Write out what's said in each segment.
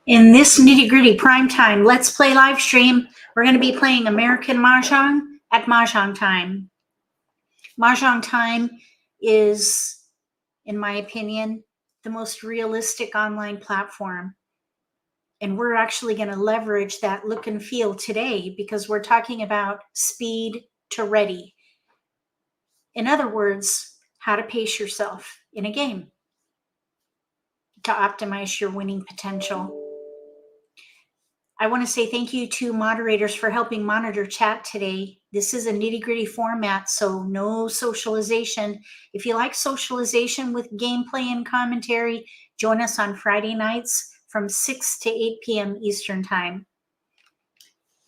In this nitty-gritty prime time Let's Play live stream, we're going to be playing American Mah Jongg at Mahjong Time. Mahjong Time is, in my opinion, the most realistic online platform. And we're actually going to leverage that look and feel today because we're talking about speed to ready. In other words, how to pace yourself in a game to optimize your winning potential. I want to say thank you to moderators for helping monitor chat today. This is a nitty-gritty format, so no socialization. If you like socialization with gameplay and commentary, join us on Friday nights from 6 to 8 p.m. Eastern Time.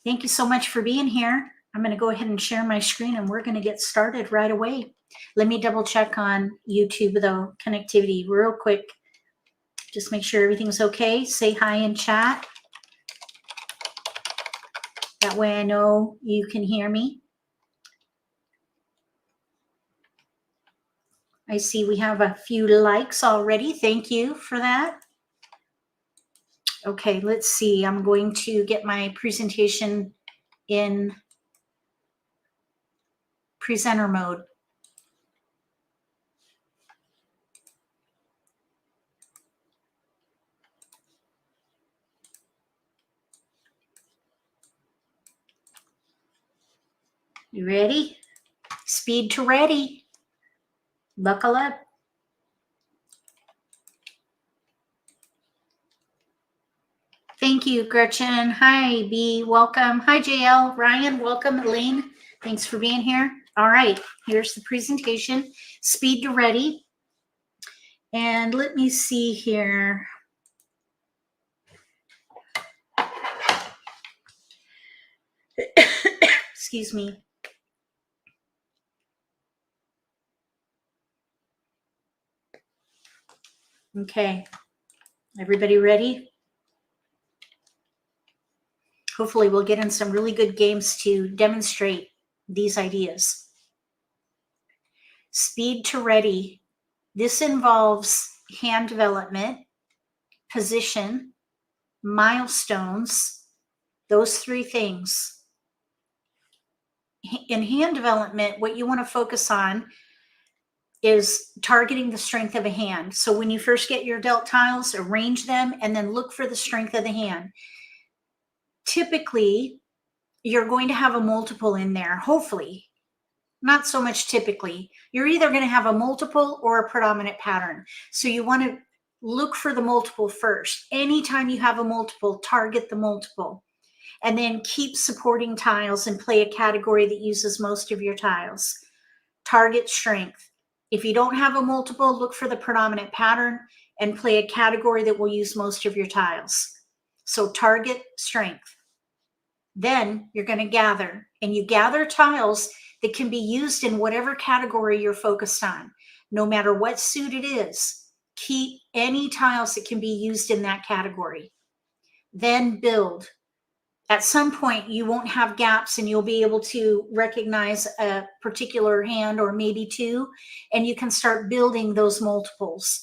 Thank you so much for being here. I'm going to go ahead and share my screen, and we're going to get started right away. Let me double check on YouTube, though, connectivity real quick. Just make sure everything's okay. Say hi in chat. That way I know you can hear me. I see we have a few likes already. Thank you for that. Okay, let's see. I'm going to get my presentation in presenter mode. You ready? Speed to ready. Buckle up. Thank you, Gretchen. Hi, B. Welcome. Hi, JL. Ryan, welcome. Elaine, thanks for being here. All right, here's the presentation. Speed to ready. And let me see here. Excuse me. Okay, everybody ready? Hopefully we'll get in some really good games to demonstrate these ideas. Speed to ready. This involves hand development, position, milestones, those three things. In hand development, what you want to focus on is targeting the strength of a hand. So when you first get your dealt tiles, arrange them and then look for the strength of the hand. Typically, you're going to have a multiple in there, hopefully. Not so much typically. You're either going to have a multiple or a predominant pattern. So you want to look for the multiple first. Anytime you have a multiple, target the multiple. And then keep supporting tiles and play a category that uses most of your tiles. Target strength. If you don't have a multiple, look for the predominant pattern and play a category that will use most of your tiles. So target strength. Then you're going to gather, and you gather tiles that can be used in whatever category you're focused on. No matter what suit it is, keep any tiles that can be used in that category. Then build. At some point, you won't have gaps and you'll be able to recognize a particular hand or maybe two, and you can start building those multiples.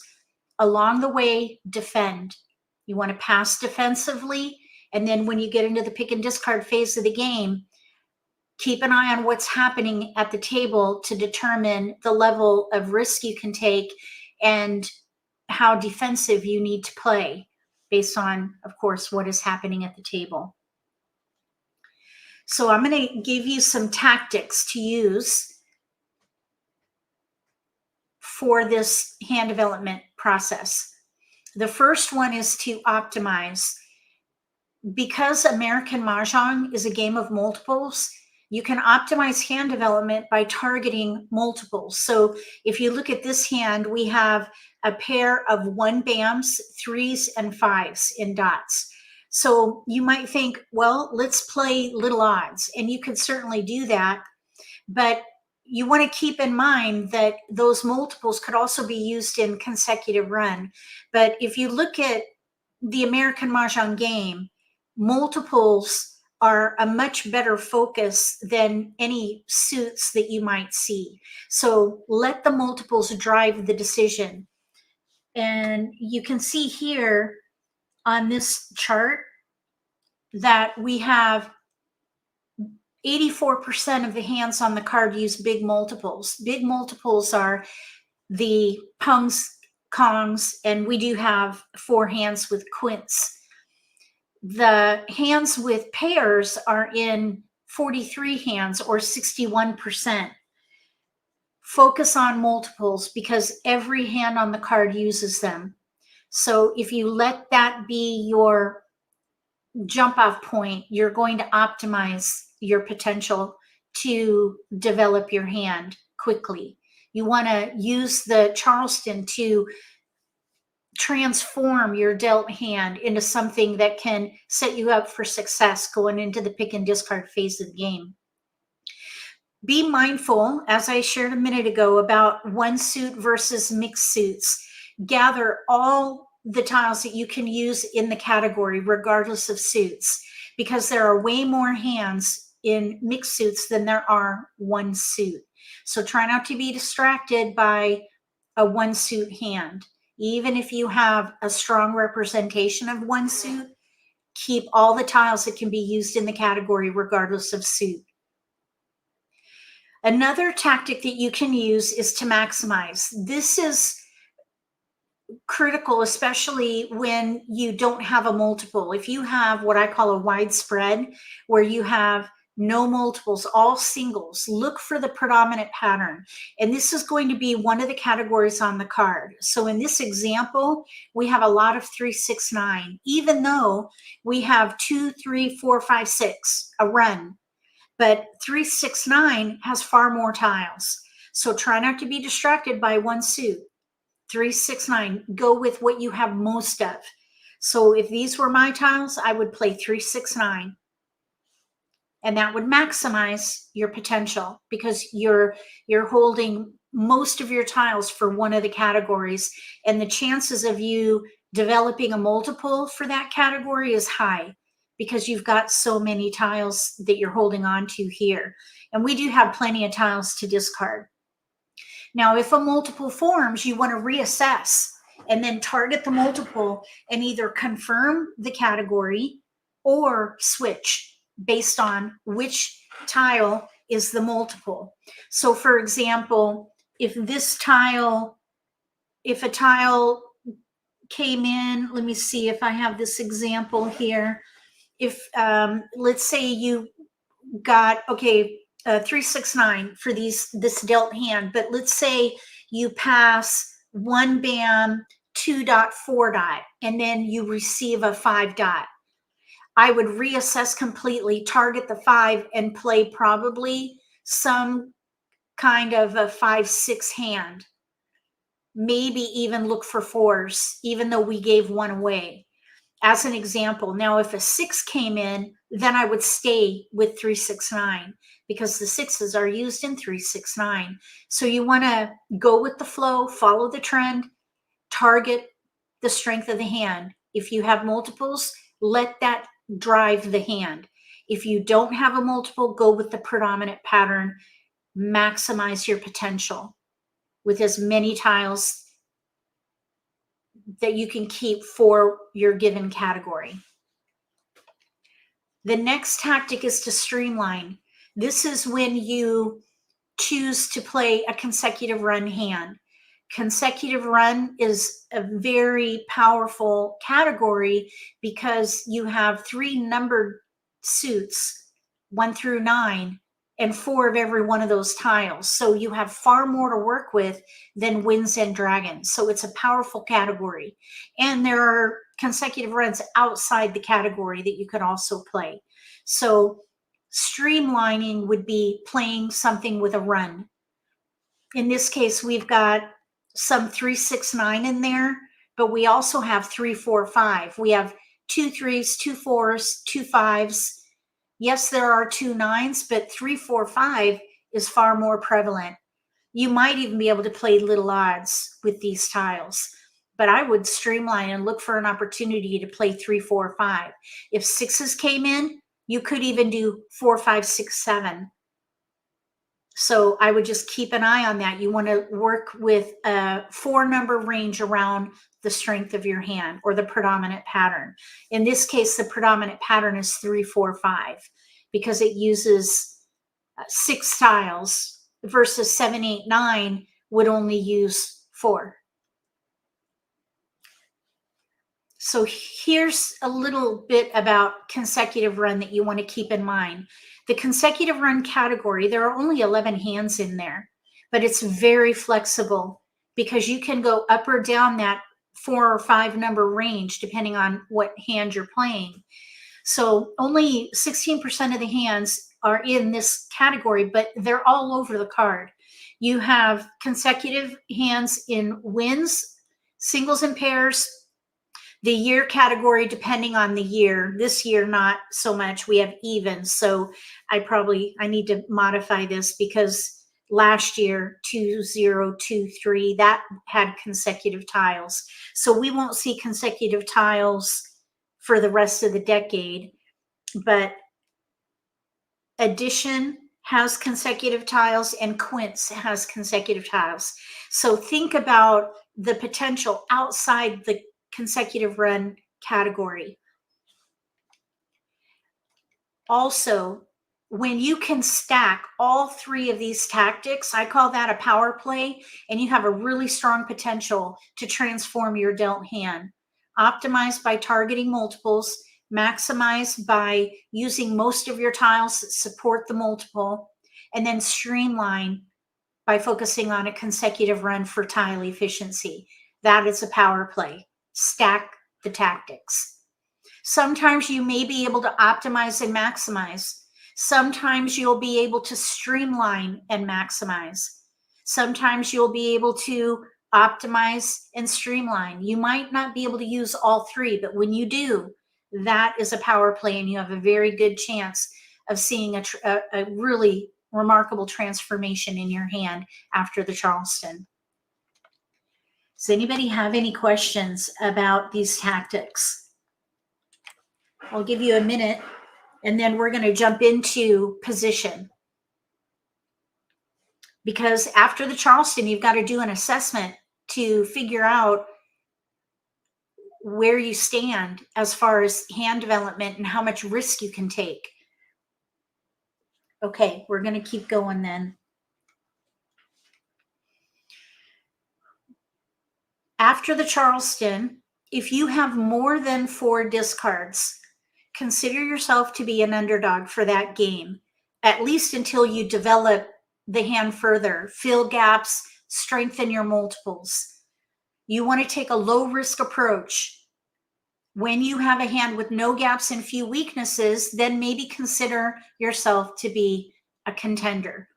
Along the way, defend. You want to pass defensively, and then when you get into the pick and discard phase of the game, keep an eye on what's happening at the table to determine the level of risk you can take and how defensive you need to play based on, of course, what is happening at the table. So I'm going to give you some tactics to use for this hand development process. The first one is to optimize. Because American Mah Jongg is a game of multiples, you can optimize hand development by targeting multiples. So if you look at this hand, we have a pair of 1 BAMs, 3s, and 5s in dots. So you might think, well, let's play little odds. And you could certainly do that. But you want to keep in mind that those multiples could also be used in consecutive run. But if you look at the American Mah Jongg game, multiples are a much better focus than any suits that you might see. So let the multiples drive the decision. And you can see here, on this chart that we have 84% of the hands on the card use big multiples. Big multiples are the pungs, kongs, and we do have 4 hands with quints. The hands with pairs are in 43 hands, or 61%. Focus on multiples because every hand on the card uses them. So if you let that be your jump off point, you're going to optimize your potential to develop your hand quickly. You want to use the Charleston to transform your dealt hand into something that can set you up for success going into the pick and discard phase of the game. Be mindful, as I shared a minute ago, about one suit versus mixed suits. Gather all the tiles that you can use in the category regardless of suits, because there are way more hands in mixed suits than there are one suit. So try not to be distracted by a one suit hand. Even if you have a strong representation of one suit, keep all the tiles that can be used in the category regardless of suit. Another tactic that you can use is to maximize. This is critical, especially when you don't have a multiple. If you have what I call a widespread, where you have no multiples, all singles, look for the predominant pattern. And this is going to be one of the categories on the card. So in this example, we have a lot of 3, 6, 9, even though we have 2, 3, 4, 5, 6, a run. But 3, 6, 9 has far more tiles. So try not to be distracted by one suit. 3, 6, 9, go with what you have most of. So if these were my tiles, I would play 3, 6, 9. And that would maximize your potential because you're holding most of your tiles for one of the categories. And the chances of you developing a multiple for that category is high because you've got so many tiles that you're holding on to here. And we do have plenty of tiles to discard. Now, if a multiple forms, you want to reassess and then target the multiple and either confirm the category or switch based on which tile is the multiple. So for example, if a tile came in, let me see if I have this example here. If let's say you got, okay, 3, 6, 9 for this dealt hand, but let's say you pass 1 bam, 2 dot, 4 dot, and then you receive a 5 dot. I would reassess completely, target the 5, and play probably some kind of a 5, 6 hand. Maybe even look for 4s, even though we gave 1 away. As an example, now if a 6 came in, then I would stay with 3, 6, 9 because the 6s are used in 3, 6, 9. So you want to go with the flow, follow the trend, target the strength of the hand. If you have multiples, let that drive the hand. If you don't have a multiple, go with the predominant pattern. Maximize your potential with as many tiles that you can keep for your given category. The next tactic is to streamline. This is when you choose to play a consecutive run hand. Consecutive run is a very powerful category because you have 3 numbered suits, 1 through 9, and 4 of every one of those tiles. So you have far more to work with than winds and dragons. So it's a powerful category. And there are consecutive runs outside the category that you could also play. So streamlining would be playing something with a run. In this case, we've got some 3, 6, 9 in there, but we also have 3, 4, 5. We have 2 3s, 2 4s, 2 5s. Yes, there are 2 9s, but 3, 4, 5 is far more prevalent. You might even be able to play little odds with these tiles, but I would streamline and look for an opportunity to play 3, 4, 5. If 6s came in, you could even do 4, 5, 6, 7. So I would just keep an eye on that. You want to work with a 4 number range around the strength of your hand or the predominant pattern. In this case, the predominant pattern is 3-4-5 because it uses 6 tiles versus 7-8-9 would only use 4. So here's a little bit about consecutive run that you want to keep in mind. The consecutive run category, there are only 11 hands in there, but it's very flexible because you can go up or down that 4 or 5 number range depending on what hand you're playing. So only 16% of the hands are in this category, but they're all over the card. You have consecutive hands in wins, singles and pairs, the year category, depending on the year. This year, not so much. We have evens. So I need to modify this because last year, 2023, that had consecutive tiles. So we won't see consecutive tiles for the rest of the decade, but addition has consecutive tiles and quints has consecutive tiles. So think about the potential outside the consecutive run category. Also, when you can stack all 3 of these tactics, I call that a power play, and you have a really strong potential to transform your dealt hand. Optimize by targeting multiples, maximize by using most of your tiles that support the multiple, and then streamline by focusing on a consecutive run for tile efficiency. That is a power play. Stack the tactics. Sometimes you may be able to optimize and maximize. Sometimes you'll be able to streamline and maximize. Sometimes you'll be able to optimize and streamline. You might not be able to use all 3, but when you do, that is a power play, and you have a very good chance of seeing a really remarkable transformation in your hand after the Charleston. Does anybody have any questions about these tactics? I'll give you a minute, and then we're going to jump into position. Because after the Charleston, you've got to do an assessment to figure out where you stand as far as hand development and how much risk you can take. Okay, we're going to keep going then. After the Charleston, if you have more than 4 discards, consider yourself to be an underdog for that game, at least until you develop the hand further, fill gaps, strengthen your multiples. You want to take a low-risk approach. When you have a hand with no gaps and few weaknesses, then maybe consider yourself to be a contender.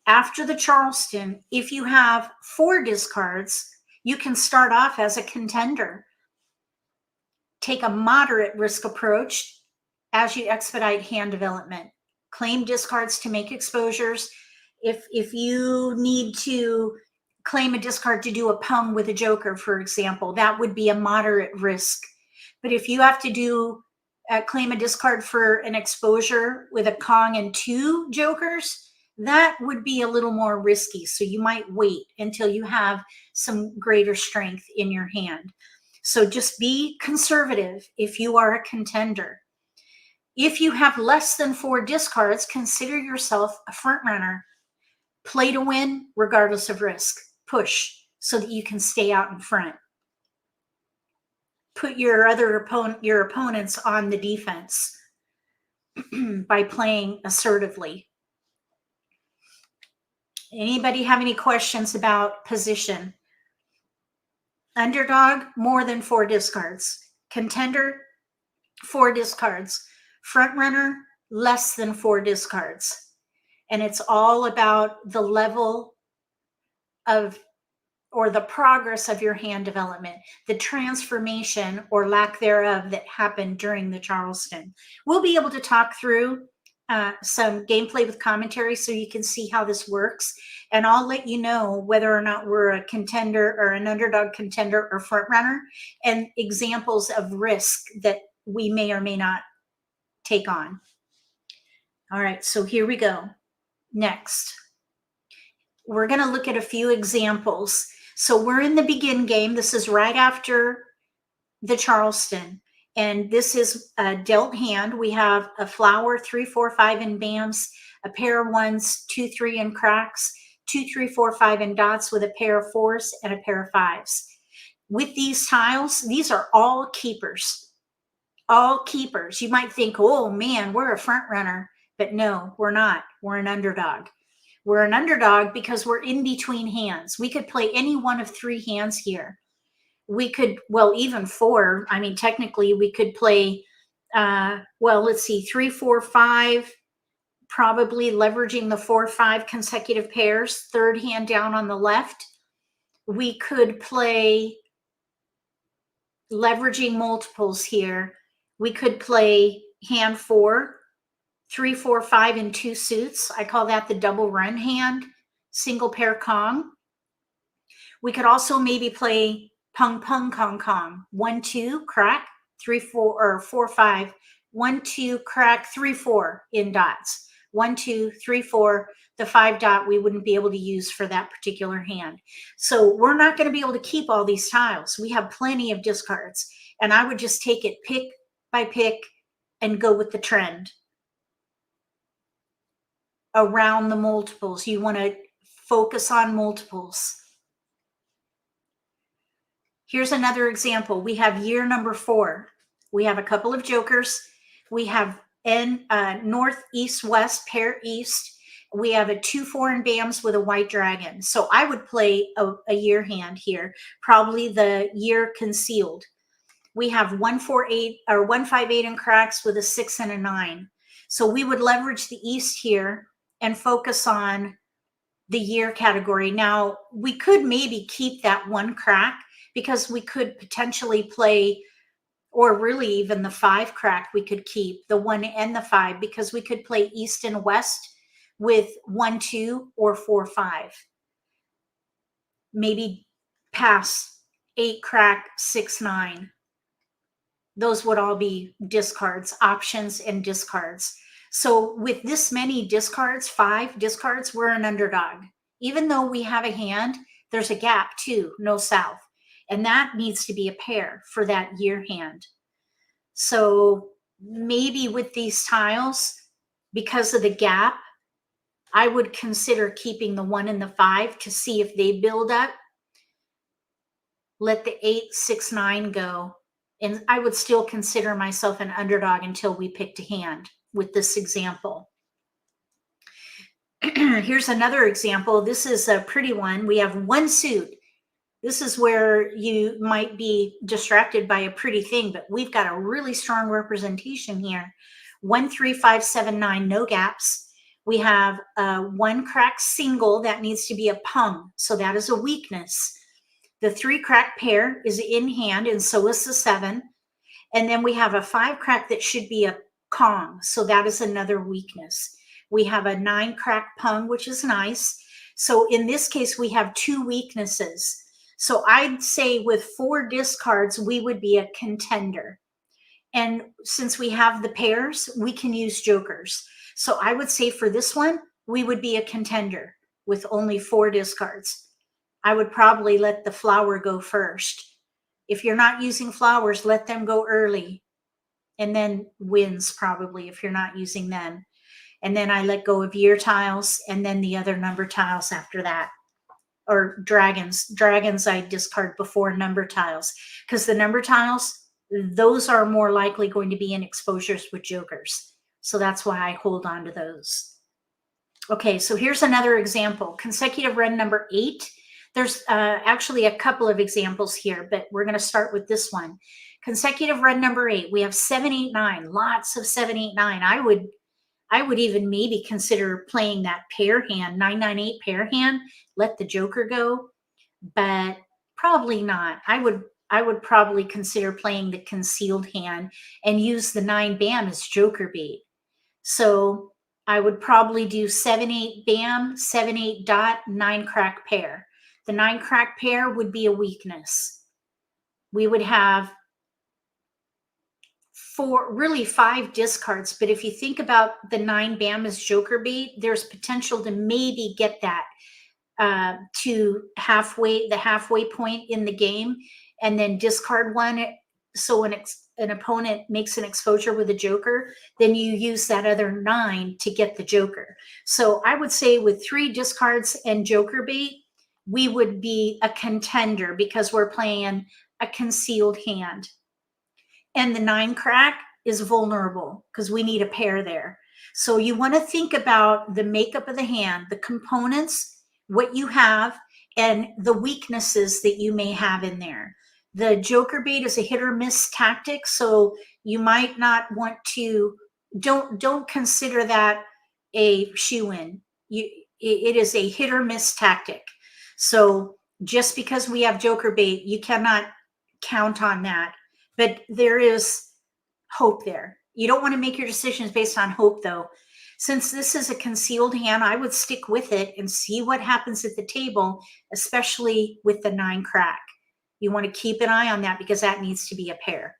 After the Charleston, if you have 4 discards, you can start off as a contender. Take a moderate risk approach as you expedite hand development. Claim discards to make exposures. If you need to claim a discard to do a pung with a joker, for example, that would be a moderate risk. But if you have to do claim a discard for an exposure with a Kong and 2 jokers, that would be a little more risky. So you might wait until you have some greater strength in your hand. So just be conservative if you are a contender. If you have less than 4 discards, consider yourself a front runner. Play to win regardless of risk. Push so that you can stay out in front. Put your opponents on the defense by playing assertively. Anybody have any questions about position? Underdog, more than 4 discards. Contender, 4 discards. Front runner, less than 4 discards. And it's all about the level of, or the progress of your hand development, the transformation or lack thereof that happened during the Charleston. We'll be able to talk through some gameplay with commentary so you can see how this works. And I'll let you know whether or not we're a contender or an underdog contender or front runner, and examples of risk that we may or may not take on. All right, so here we go. Next, we're going to look at a few examples. So we're in the begin game. This is right after the Charleston. And this is a dealt hand. We have a flower, 3, 4, 5 in bams, a pair of 1s, 2, 3 in cracks, 2, 3, 4, 5 in dots with a pair of 4s and a pair of 5s. With these tiles, these are all keepers. All keepers. You might think, oh man, we're a front runner. But no, we're not. We're an underdog. We're an underdog because we're in between hands. We could play any one of 3 hands here. We could, well, even 4. I mean, technically we could play, well, let's see, 3, 4, 5, probably leveraging the 4, 5 consecutive pairs, third hand down on the left. We could play leveraging multiples here. We could play hand 4, 3, 4, 5 in 2 suits. I call that the double run hand, single pair Kong. We could also maybe play pung pung Kong Kong, 1, 2 crack, 3, 4 or 4, 5, 1, 2 crack, 3, 4 in dots, 1, 2, 3, 4. The 5 dot we wouldn't be able to use for that particular hand. So we're not going to be able to keep all these tiles. We have plenty of discards, and I would just take it pick by pick and go with the trend around the multiples. You want to focus on multiples. Here's another example. We have year number 4. We have a couple of jokers. We have north, east, west, pair east. We have a 2, 4 in bams with a white dragon. So I would play a year hand here, probably the year concealed. We have 1, 4, 8 or 1, 5, 8 in cracks with a 6 and a 9. So we would leverage the east here and focus on the year category. Now we could maybe keep that 1 crack because we could potentially play, or really even the 5 crack we could keep, the 1 and the 5, because we could play east and west with 1, 2 or 4, 5. Maybe pass 8 crack, 6, 9. Those would all be discards, options and discards. So with this many discards, 5 discards, we're an underdog. Even though we have a hand, there's a gap too, no south. And that needs to be a pair for that year hand. So maybe with these tiles, because of the gap, I would consider keeping the 1 and the 5 to see if they build up. Let the 8, 6, 9 go. And I would still consider myself an underdog until we picked a hand with this example. Here's another example. This is a pretty one. We have 1 suit. This is where you might be distracted by a pretty thing, but we've got a really strong representation here. 1, 3, 5, 7, 9, no gaps. We have 1 crack single that needs to be a pung, so that is a weakness. The 3 crack pair is in hand, and so is the 7. And then we have a 5 crack that should be a Kong, so that is another weakness. We have a 9 crack pung, which is nice. So in this case, we have 2 weaknesses. So I'd say with 4 discards, we would be a contender. And since we have the pairs, we can use jokers. So I would say for this one, we would be a contender with only 4 discards. I would probably let the flower go first. If you're not using flowers, let them go early. And then wins probably if you're not using them. And then I let go of year tiles and then the other number tiles after that. Or dragons. Dragons I discard before number tiles. Because the number tiles, those are more likely going to be in exposures with jokers. So that's why I hold on to those. Okay, so here's another example. Consecutive run number 8. There's actually a couple of examples here, but we're going to start with this one. Consecutive run number 8. We have 7, 8, 9. Lots of 7, 8, 9. I would even maybe consider playing that pair hand, 9, 9, 8 pair hand. Let the joker go, but probably not. I would probably consider playing the concealed hand and use the 9 bam as joker bait. So I would probably do 7, 8 bam, 7, 8 dot, 9 crack pair. The 9 crack pair would be a weakness. We would have 4, really 5 discards. But if you think about the 9 bam as joker bait, there's potential to maybe get that to the halfway point in the game, and then discard one. So when an opponent makes an exposure with a joker, then you use that other 9 to get the joker. So I would say with 3 discards and joker bait, we would be a contender because we're playing a concealed hand. And the 9 crack is vulnerable because we need a pair there. So you want to think about the makeup of the hand, the components, what you have, and the weaknesses that you may have in there. The joker bait is a hit or miss tactic, so you might not want to, don't consider that a shoe-in. It is a hit or miss tactic. So just because we have joker bait, you cannot count on that. But there is hope there. You don't want to make your decisions based on hope, though. Since this is a concealed hand, I would stick with it and see what happens at the table, especially with the 9 crack. You want to keep an eye on that because that needs to be a pair.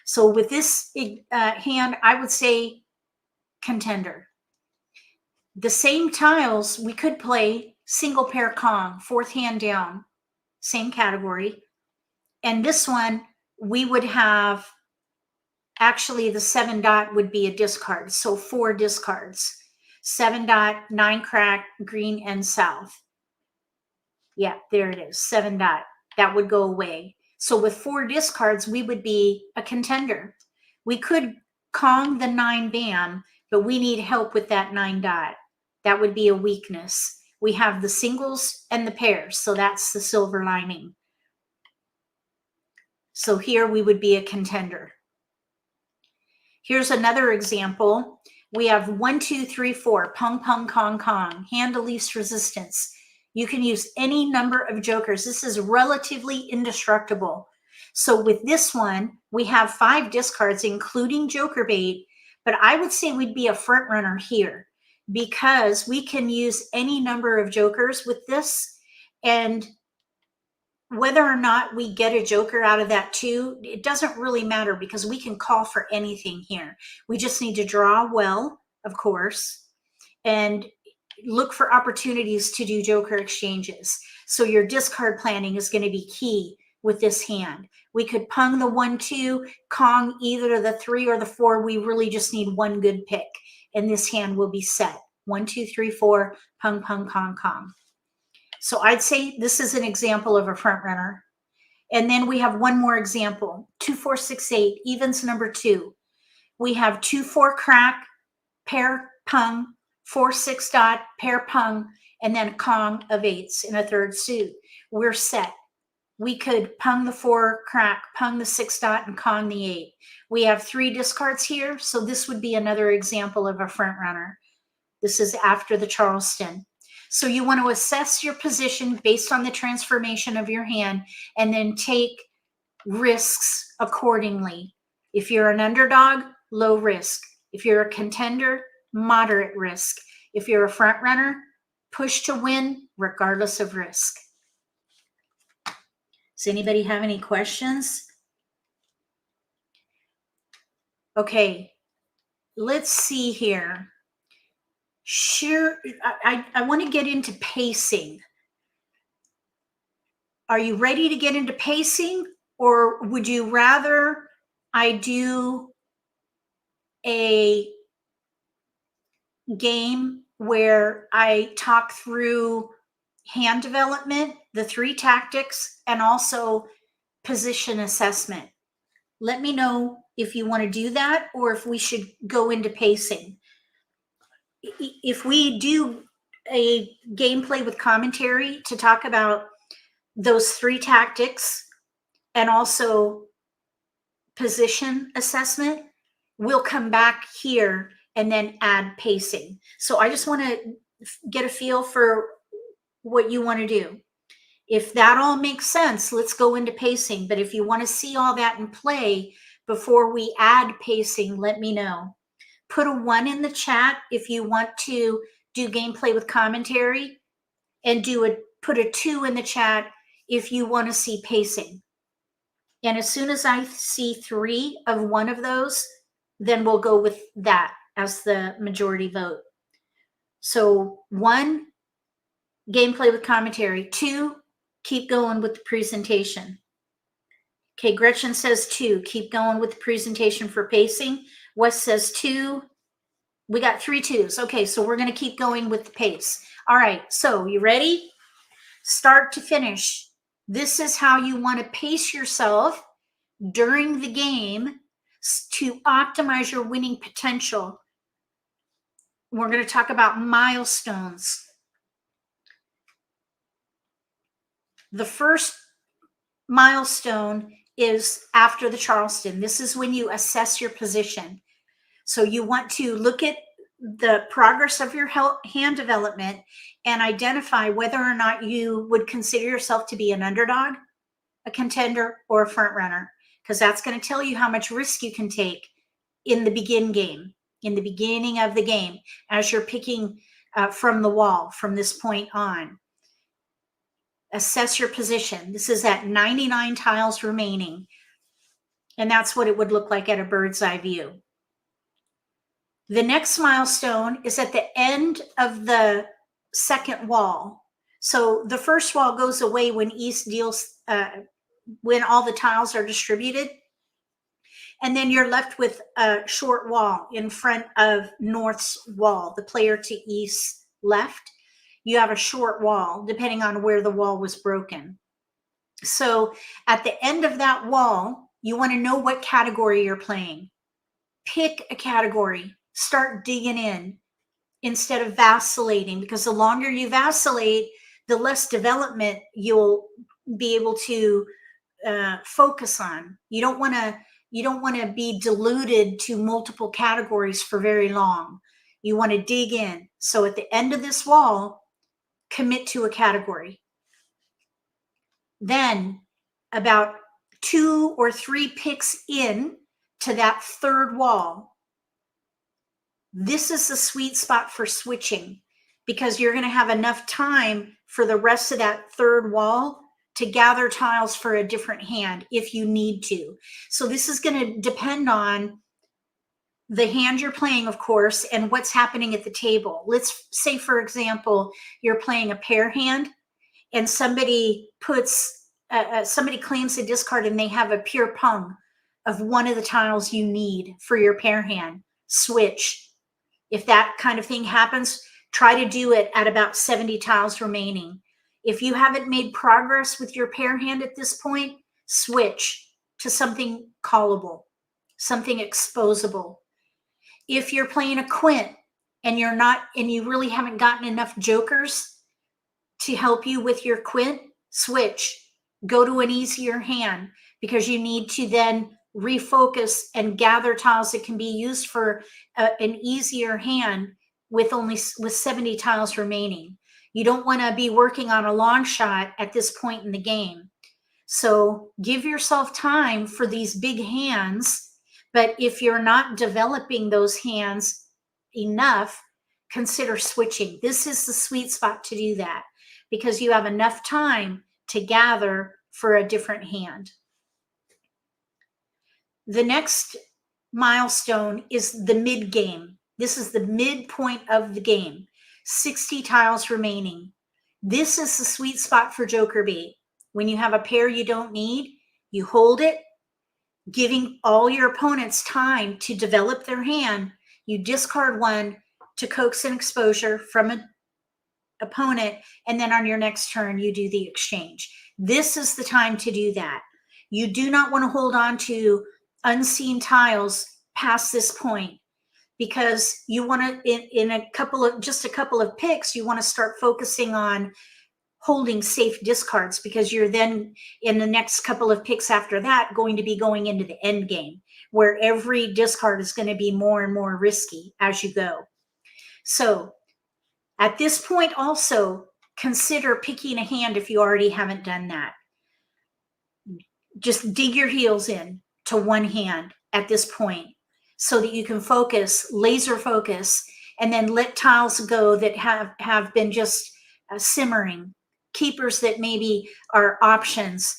So with this hand, I would say contender. The same tiles, we could play single pair Kong, 4th hand down, same category. And this one, we would have, actually the 7 dot would be a discard. So 4 discards, 7 dot, 9 crack, green and south. Yeah, there it is, 7 dot. That would go away. So with 4 discards, we would be a contender. We could Kong the 9 bam, but we need help with that 9 dot. That would be a weakness. We have the singles and the pairs, so that's the silver lining. So here we would be a contender. Here's another example. We have 1, 2, 3, 4, pung, pung, kong, kong, hand of least resistance. You can use any number of jokers. This is relatively indestructible. So with this one, we have 5 discards, including joker bait, but I would say we'd be a front runner here because we can use any number of jokers with this, and whether or not we get a joker out of that too, it doesn't really matter because we can call for anything here. We just need to draw well, of course, and look for opportunities to do joker exchanges. So your discard planning is going to be key with this hand. We could pung the 1, 2, Kong either the 3 or the 4. We really just need one good pick, and this hand will be set. 1, 2, 3, 4, pung, pung, Kong, Kong. So I'd say this is an example of a front runner. And then we have one more example, 2, 4, 6, 8, evens number 2. We have 2, 4 crack, pair pung, 4, 6 dot, pair pung, and then Kong of 8s in a 3rd suit. We're set. We could pung the 4 crack, pung the 6 dot, and Kong the 8. We have 3 discards here, so this would be another example of a front runner. This is after the Charleston. So you want to assess your position based on the transformation of your hand and then take risks accordingly. If you're an underdog, low risk. If you're a contender, moderate risk. If you're a front runner, push to win regardless of risk. Does anybody have any questions? Okay, let's see here. Sure, I want to get into pacing. Are you ready to get into pacing, or would you rather I do a game where I talk through hand development, the 3 tactics, and also position assessment? Let me know if you want to do that or if we should go into pacing. If we do a gameplay with commentary to talk about those 3 tactics and also position assessment, we'll come back here and then add pacing. So I just want to get a feel for what you want to do. If that all makes sense, let's go into pacing. But if you want to see all that in play before we add pacing, let me know. Put a 1 in the chat if you want to do gameplay with commentary, and put a 2 in the chat if you want to see pacing. And as soon as I see 3 of one of those, then we'll go with that as the majority vote. So 1, gameplay with commentary. 2, keep going with the presentation. Okay, Gretchen says 2, keep going with the presentation for pacing. Wes says 2. We got 3 2s. Okay, so we're going to keep going with the pace. All right, so you ready? Start to finish. This is how you want to pace yourself during the game to optimize your winning potential. We're going to talk about milestones. The first milestone is after the Charleston. This is when you assess your position. So you want to look at the progress of your hand development and identify whether or not you would consider yourself to be an underdog, a contender, or a front runner, because that's going to tell you how much risk you can take in the beginning of the game, as you're picking from the wall from this point on. Assess your position. This is at 99 tiles remaining, and that's what it would look like at a bird's eye view. The next milestone is at the end of the second wall. So the first wall goes away when East deals, when all the tiles are distributed. And then you're left with a short wall in front of North's wall, the player to East's left. You have a short wall depending on where the wall was broken. So at the end of that wall, you want to know what category you're playing. Pick a category. Start digging in instead of vacillating, because the longer you vacillate, the less development you'll be able to focus on. You don't want to be deluded to multiple categories for very long. You want to dig in. So at the end of this wall, commit to a category. Then about 2 or 3 picks in to that third wall, this is the sweet spot for switching, because you're going to have enough time for the rest of that third wall to gather tiles for a different hand if you need to. So this is going to depend on the hand you're playing, of course, and what's happening at the table. Let's say, for example, you're playing a pair hand and somebody puts, somebody claims a discard and they have a pure pung of one of the tiles you need for your pair hand. Switch. If that kind of thing happens, try to do it at about 70 tiles remaining. If you haven't made progress with your pair hand at this point, switch to something callable, something exposable. If you're playing a quint and you really haven't gotten enough jokers to help you with your quint, switch. Go to an easier hand, because you need to then refocus and gather tiles that can be used for an easier hand with 70 tiles remaining. You don't want to be working on a long shot at this point in the game. So give yourself time for these big hands, but if you're not developing those hands enough, consider switching. This is the sweet spot to do that, because you have enough time to gather for a different hand. The next milestone is the mid game. This is the midpoint of the game. 60 tiles remaining. This is the sweet spot for joker bait. When you have a pair you don't need, you hold it, giving all your opponents time to develop their hand. You discard one to coax an exposure from an opponent, and then on your next turn, you do the exchange. This is the time to do that. You do not want to hold on to unseen tiles past this point, because you want to, in a couple of picks, you want to start focusing on holding safe discards, because you're then in the next couple of picks after that going to be going into the end game, where every discard is going to be more and more risky as you go. So at this point, also consider picking a hand if you already haven't done that. Just dig your heels in to one hand at this point, so that you can focus, laser focus, and then let tiles go that have been just simmering. Keepers that maybe are options.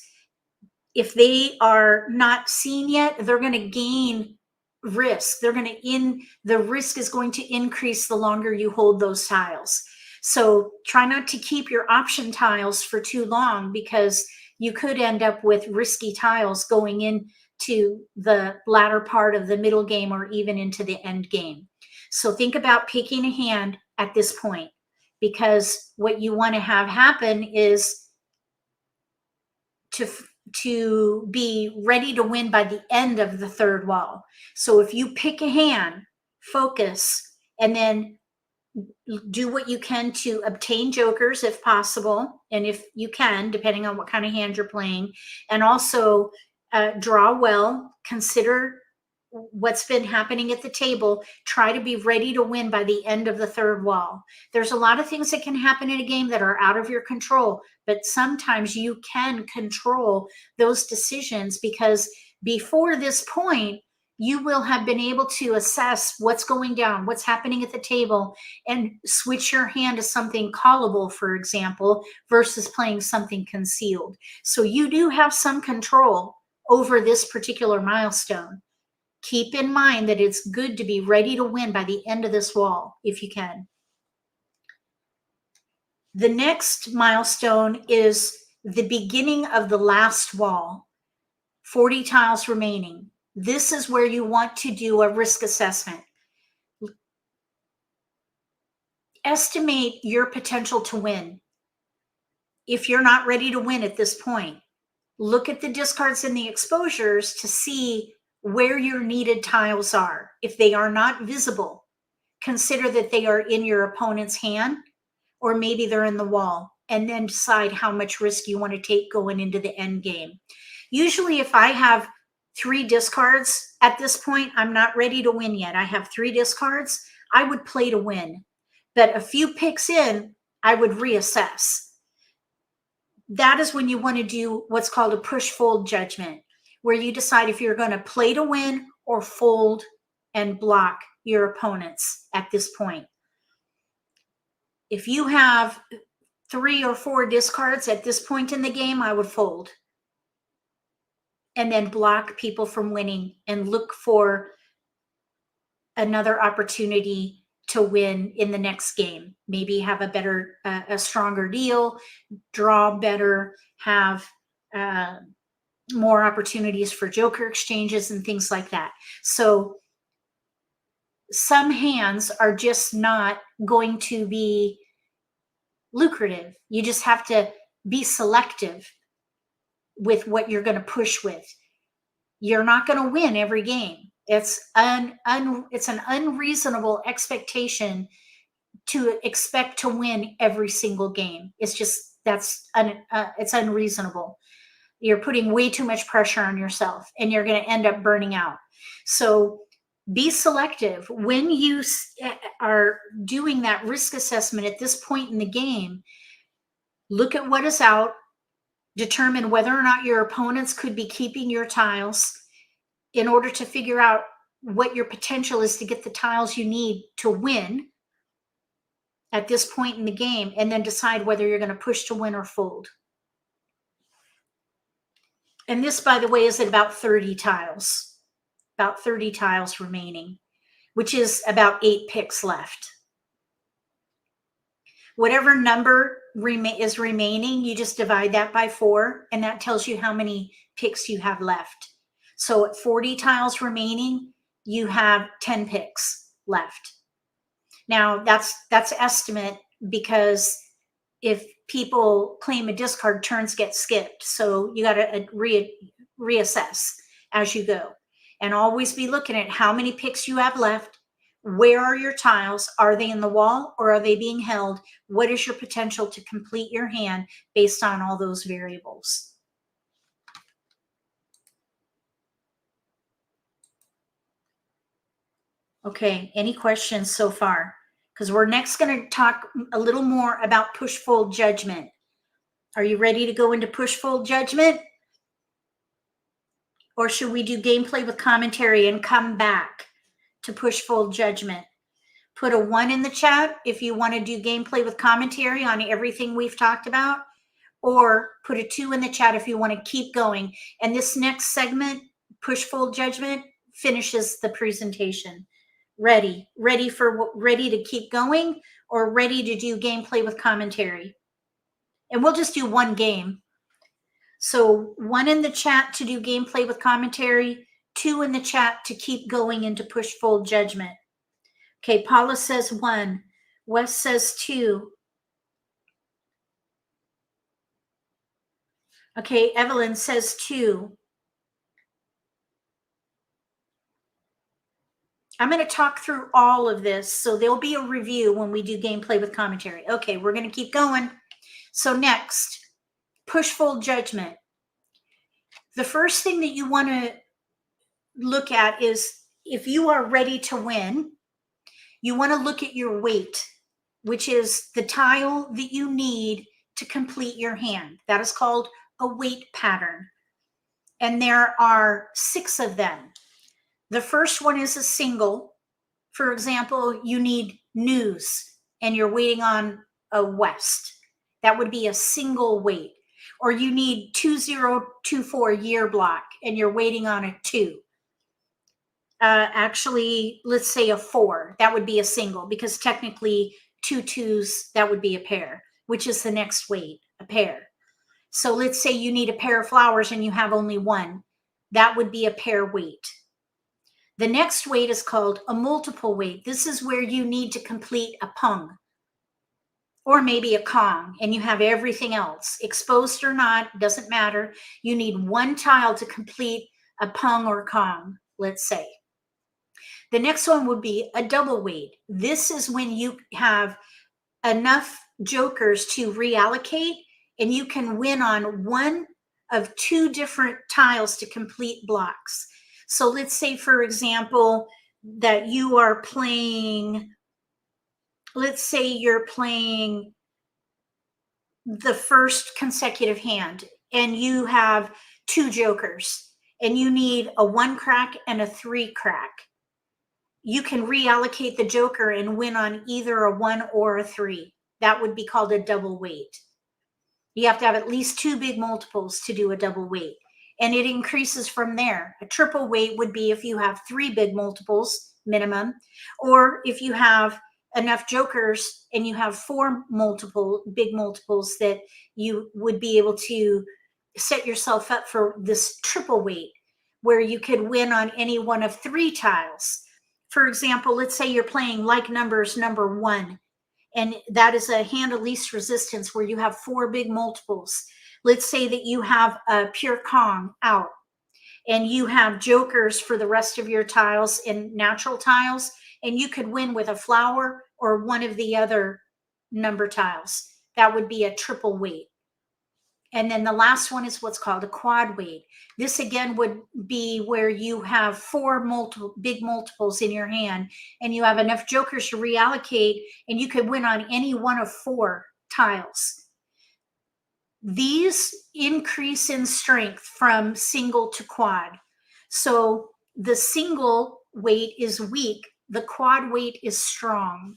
If they are not seen yet, they're going to gain risk. The risk is going to increase the longer you hold those tiles. So try not to keep your option tiles for too long, because you could end up with risky tiles going into the latter part of the middle game or even into the end game. So think about picking a hand at this point, because what you want to have happen is to be ready to win by the end of the third wall. So if you pick a hand, focus, and then do what you can to obtain jokers if possible, and if you can, depending on what kind of hand you're playing, and also draw well, consider what's been happening at the table, try to be ready to win by the end of the third wall. There's a lot of things that can happen in a game that are out of your control, but sometimes you can control those decisions, because before this point, you will have been able to assess what's going down, what's happening at the table, and switch your hand to something callable, for example, versus playing something concealed. So you do have some control over this particular milestone. Keep in mind that it's good to be ready to win by the end of this wall, if you can. The next milestone is the beginning of the last wall, 40 tiles remaining. This is where you want to do a risk assessment. Estimate your potential to win. If you're not ready to win at this point, look at the discards and the exposures to see where your needed tiles are. If they are not visible, consider that they are in your opponent's hand, or maybe they're in the wall, and then decide how much risk you want to take going into the end game. Usually if I have 3 discards at this point, I'm not ready to win yet. I have 3 discards, I would play to win. But a few picks in, I would reassess. That is when you want to do what's called a push-fold judgment, where you decide if you're going to play to win or fold and block your opponents at this point. If you have 3 or 4 discards at this point in the game, I would fold and then block people from winning and look for another opportunity to win in the next game. Maybe have a better, a stronger deal, draw better, have more opportunities for joker exchanges and things like that. So some hands are just not going to be lucrative. You just have to be selective with what you're going to push with. You're not going to win every game. It's an unreasonable expectation to expect to win every single game. It's just, it's unreasonable. You're putting way too much pressure on yourself, and you're going to end up burning out. So be selective. When you are doing that risk assessment at this point in the game, look at what is out, determine whether or not your opponents could be keeping your tiles in order to figure out what your potential is to get the tiles you need to win at this point in the game, and then decide whether you're going to push to win or fold. And this, by the way, is at about 30 tiles, about 30 tiles remaining, which is about 8 picks left. Whatever number is remaining, you just divide that by 4, and that tells you how many picks you have left. So at 40 tiles remaining, you have 10 picks left. Now that's estimate, because if people claim a discard, turns get skipped. So you got to reassess as you go, and always be looking at how many picks you have left. Where are your tiles? Are they in the wall or are they being held? What is your potential to complete your hand based on all those variables? Okay, any questions so far? Because we're next going to talk a little more about push-fold judgment. Are you ready to go into push-fold judgment? Or should we do gameplay with commentary and come back to push-fold judgment? Put a 1 in the chat if you want to do gameplay with commentary on everything we've talked about, or put a 2 in the chat if you want to keep going. And this next segment, push-fold judgment, finishes the presentation. Ready to keep going, or ready to do gameplay with commentary. And we'll just do one game. So 1 in the chat to do gameplay with commentary, 2 in the chat to keep going and to push full judgment. Okay, Paula says 1. Wes says 2. Okay, Evelyn says 2. I'm going to talk through all of this, so there'll be a review when we do gameplay with commentary. Okay, we're going to keep going. So next, push full judgment. The first thing that you want to look at is if you are ready to win, you want to look at your weight, which is the tile that you need to complete your hand. That is called a weight pattern. And there are 6 of them. The first one is a single. For example, you need news and you're waiting on a west. That would be a single weight. Or you need 2024 year block and you're waiting on a 2. Actually, let's say a 4. That would be a single because technically 2 2s, that would be a pair, which is the next weight, a pair. So let's say you need a pair of flowers and you have only 1. That would be a pair weight. The next weight is called a multiple weight. This is where you need to complete a pung or maybe a kong, and you have everything else. Exposed or not, doesn't matter. You need 1 tile to complete a pung or kong, let's say. The next one would be a double weight. This is when you have enough jokers to reallocate and you can win on 1 of 2 different tiles to complete blocks. So let's say, for example, that you are playing, let's say you're playing the first consecutive hand and you have 2 jokers and you need a 1 crack and a 3 crack. You can reallocate the joker and win on either a 1 or a 3. That would be called a double weight. You have to have at least 2 big multiples to do a double weight. And it increases from there. A triple weight would be if you have 3 big multiples minimum, or if you have enough jokers and you have 4 big multiples that you would be able to set yourself up for this triple weight where you could win on any one of 3 tiles. For example, let's say you're playing like numbers number 1, and that is a hand of least resistance where you have 4 big multiples. Let's say that you have a pure Kong out and you have jokers for the rest of your tiles and natural tiles, and you could win with a flower or one of the other number tiles. That would be a triple weight. And then the last one is what's called a quad weight. This again would be where you have 4 big multiples in your hand and you have enough jokers to reallocate and you could win on any one of 4 tiles. These increase in strength from single to quad. So the single weight is weak, the quad weight is strong.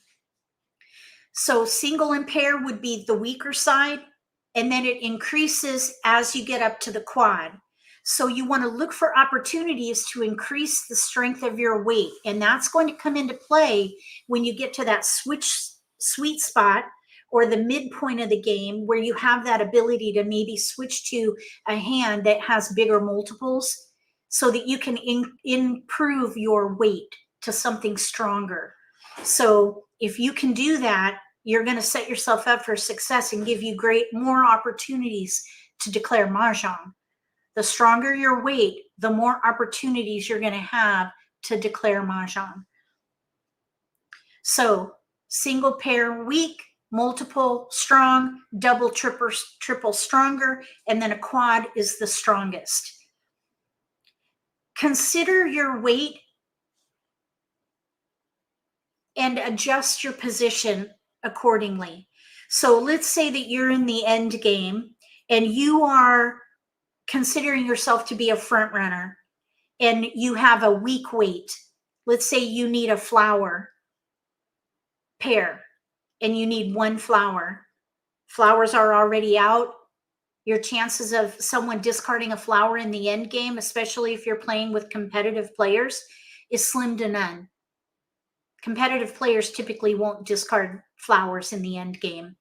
So single and pair would be the weaker side, and then it increases as you get up to the quad. So you want to look for opportunities to increase the strength of your weight, and that's going to come into play when you get to that sweet spot or the midpoint of the game where you have that ability to maybe switch to a hand that has bigger multiples so that you can improve your weight to something stronger. So if you can do that, you're going to set yourself up for success and give you more opportunities to declare Mahjong. The stronger your weight, the more opportunities you're going to have to declare Mahjong. So single pair weak, multiple strong, double, triple stronger, and then a quad is the strongest. Consider your weight and adjust your position accordingly. So let's say that you're in the end game and you are considering yourself to be a front runner and you have a weak weight. Let's say you need a flower pair and you need 1 flower. Flowers are already out. Your chances of someone discarding a flower in the end game, especially if you're playing with competitive players, is slim to none. Competitive players typically won't discard flowers in the end game.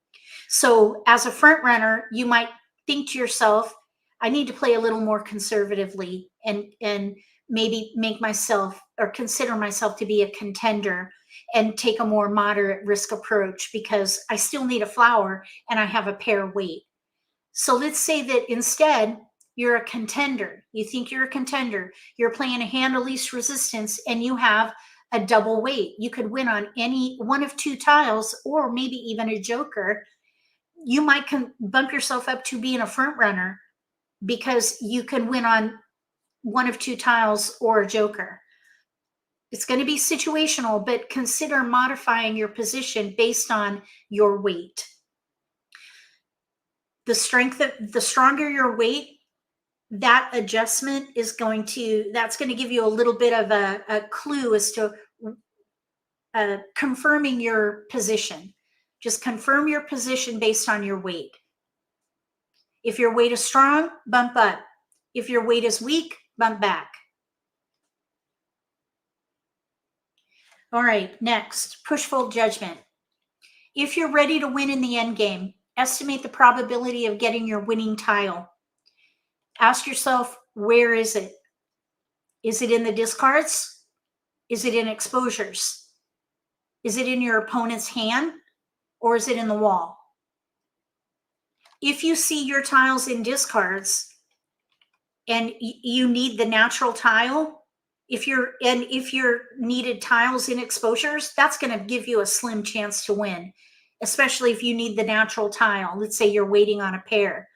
So as a front runner, you might think to yourself, I need to play a little more conservatively and maybe make myself or consider myself to be a contender and take a more moderate risk approach because I still need a flower and I have a pair weight. So let's say that instead you're a contender. You think you're a contender. You're playing a hand of least resistance and you have a double weight. You could win on any one of two tiles or maybe even a joker. You might bump yourself up to being a front runner because you can win on one of two tiles or a joker. It's going to be situational, but consider modifying your position based on your weight. The stronger your weight, that adjustment is that's going to give you a little bit of a clue as to confirming your position. Just confirm your position based on your weight. If your weight is strong, bump up. If your weight is weak, bump back. All right, next, push-fold judgment. If you're ready to win in the end game, estimate the probability of getting your winning tile. Ask yourself, where is it? Is it in the discards? Is it in exposures? Is it in your opponent's hand? Or is it in the wall? If you see your tiles in discards and you need the natural tile, if your needed tiles in exposures, that's going to give you a slim chance to win, especially if you need the natural tile. Let's say you're waiting on a pair,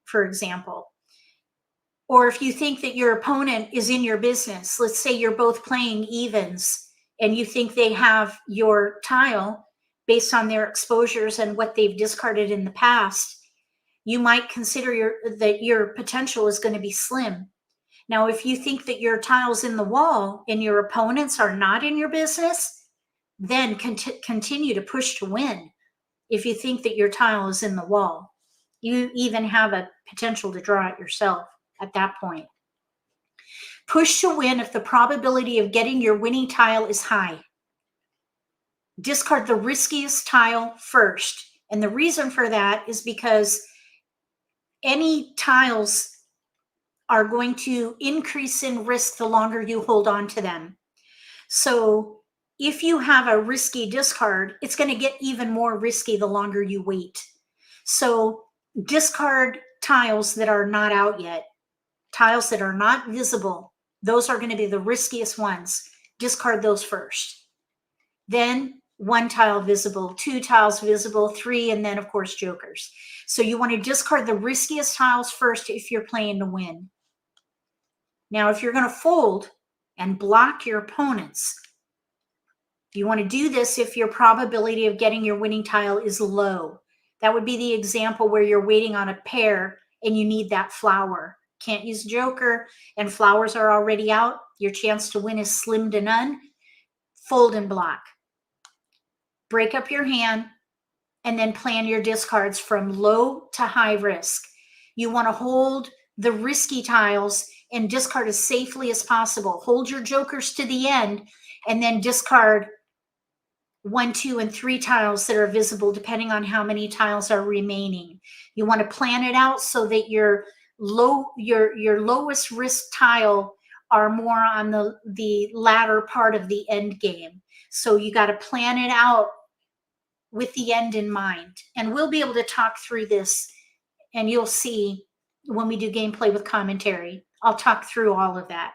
for example. Or if you think that your opponent is in your business, let's say you're both playing evens and you think they have your tile based on their exposures and what they've discarded in the past, you might consider that your potential is going to be slim. Now, if you think that your tile's in the wall and your opponents are not in your business, then continue to push to win. If you think that your tile is in the wall, you even have a potential to draw it yourself at that point. Push to win if the probability of getting your winning tile is high. Discard the riskiest tile first. And the reason for that is because any tiles are going to increase in risk the longer you hold on to them. So if you have a risky discard, it's going to get even more risky the longer you wait. So discard tiles that are not out yet, tiles that are not visible. Those are going to be the riskiest ones. Discard those first. Then one tile visible, two tiles visible, three, and then of course jokers. So you want to discard the riskiest tiles first if you're playing to win. Now, if you're going to fold and block your opponents, you want to do this if your probability of getting your winning tile is low. That would be the example where you're waiting on a pair and you need that flower. Can't use joker and flowers are already out. Your chance to win is slim to none. Fold and block. Break up your hand and then plan your discards from low to high risk. You want to hold the risky tiles and discard as safely as possible. Hold your jokers to the end and then discard 1, 2, and 3 tiles that are visible depending on how many tiles are remaining. You want to plan it out so that your lowest risk tile are more on the latter part of the end game. So you got to plan it out with the end in mind. And we'll be able to talk through this and you'll see when we do gameplay with commentary. I'll talk through all of that.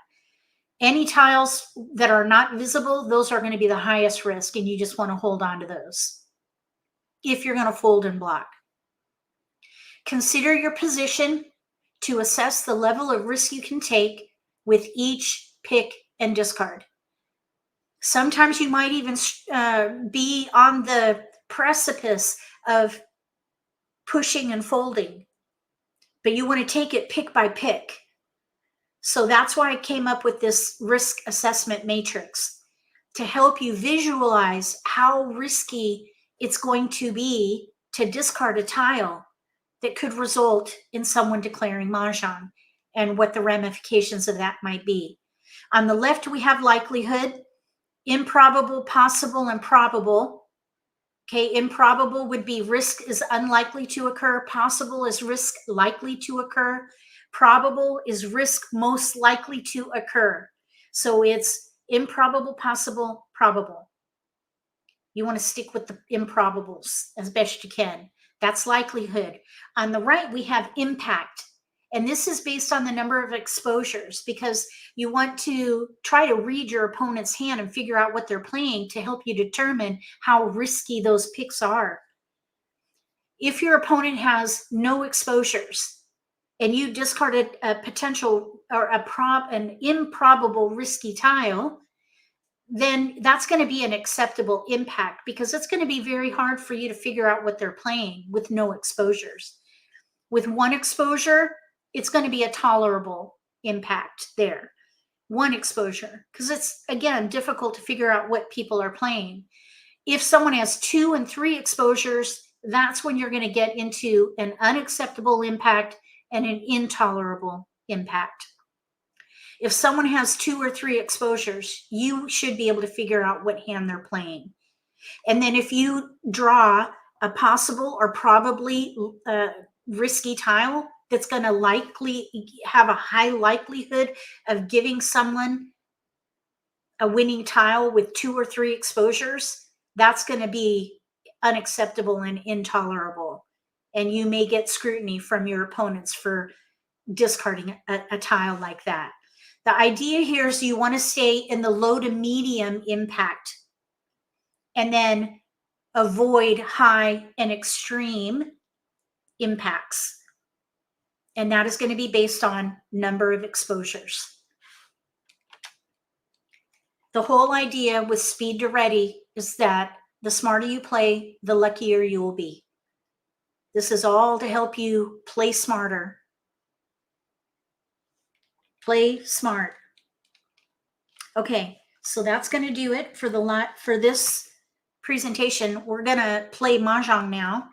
Any tiles that are not visible, those are going to be the highest risk, and you just want to hold on to those if you're going to fold and block. Consider your position to assess the level of risk you can take with each pick and discard. Sometimes you might even be on the precipice of pushing and folding, but you want to take it pick by pick. So that's why I came up with this risk assessment matrix to help you visualize how risky it's going to be to discard a tile that could result in someone declaring Mahjong and what the ramifications of that might be. On the left, we have likelihood. improbable, possible, and probable. Okay, improbable would be risk is unlikely to occur. Possible is risk likely to occur. Probable is risk most likely to occur. So it's improbable, possible, probable. You want to stick with the improbables as best you can. That's likelihood. On the right, we have impact. And this is based on the number of exposures, because you want to try to read your opponent's hand and figure out what they're playing to help you determine how risky those picks are. If your opponent has no exposures and you discarded a potential or an improbable risky tile, then that's going to be an acceptable impact, because it's going to be very hard for you to figure out what they're playing with no exposures. With one exposure, it's going to be a tolerable impact there. One exposure, because it's, again, difficult to figure out what people are playing. If someone has 2 and 3 exposures, that's when you're going to get into an unacceptable impact and an intolerable impact. If someone has 2 or 3 exposures, you should be able to figure out what hand they're playing. And then if you draw a possible or probably risky tile that's going to likely have a high likelihood of giving someone a winning tile with 2 or 3 exposures, that's going to be unacceptable and intolerable. And you may get scrutiny from your opponents for discarding a tile like that. The idea here is you want to stay in the low to medium impact and then avoid high and extreme impacts. And that is going to be based on number of exposures. The whole idea with speed to ready is that the smarter you play, the luckier you will be. This is all to help you play smarter. Play smart. Okay, so that's going to do it for this presentation. We're going to play Mahjong now,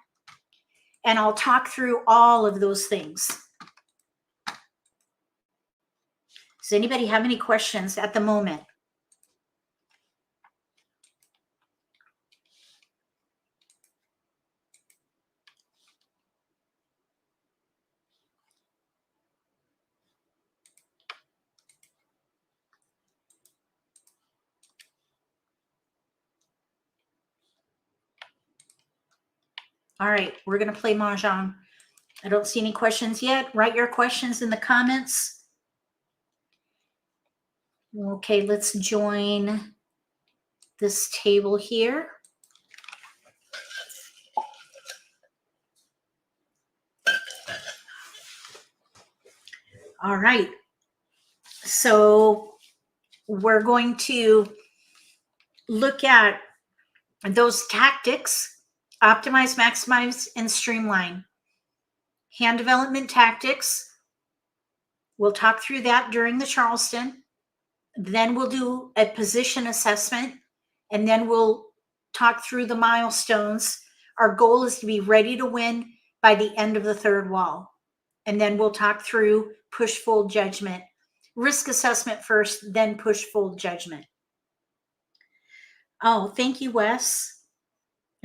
and I'll talk through all of those things. Does anybody have any questions at the moment? All right, we're going to play Mahjong. I don't see any questions yet. Write your questions in the comments. Okay, let's join this table here. All right, so we're going to look at those tactics: optimize, maximize, and streamline. Hand development tactics. We'll talk through that during the Charleston. Then we'll do a position assessment, and then we'll talk through the milestones. Our goal is to be ready to win by the end of the third wall. And then we'll talk through push-fold judgment. Risk assessment first, then push-fold judgment. Oh, thank you, Wes.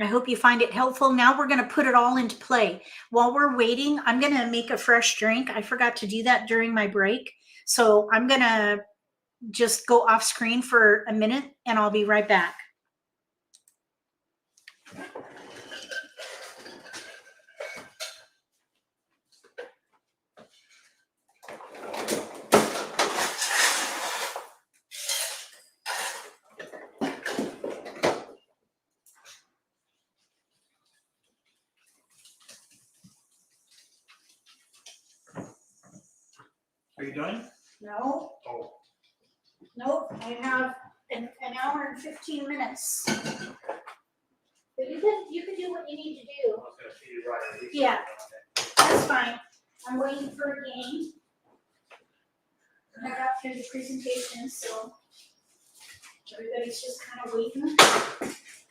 I hope you find it helpful. Now we're going to put it all into play. While we're waiting, I'm going to make a fresh drink. I forgot to do that during my break. So I'm going to just go off screen for a minute and I'll be right back. Are you done? No. Oh. Nope, I have an hour and 15 minutes. But you can do what you need to do. I was going to see you right. Yeah, that's fine. I'm waiting for a game. I got through the presentation, so everybody's just kind of waiting.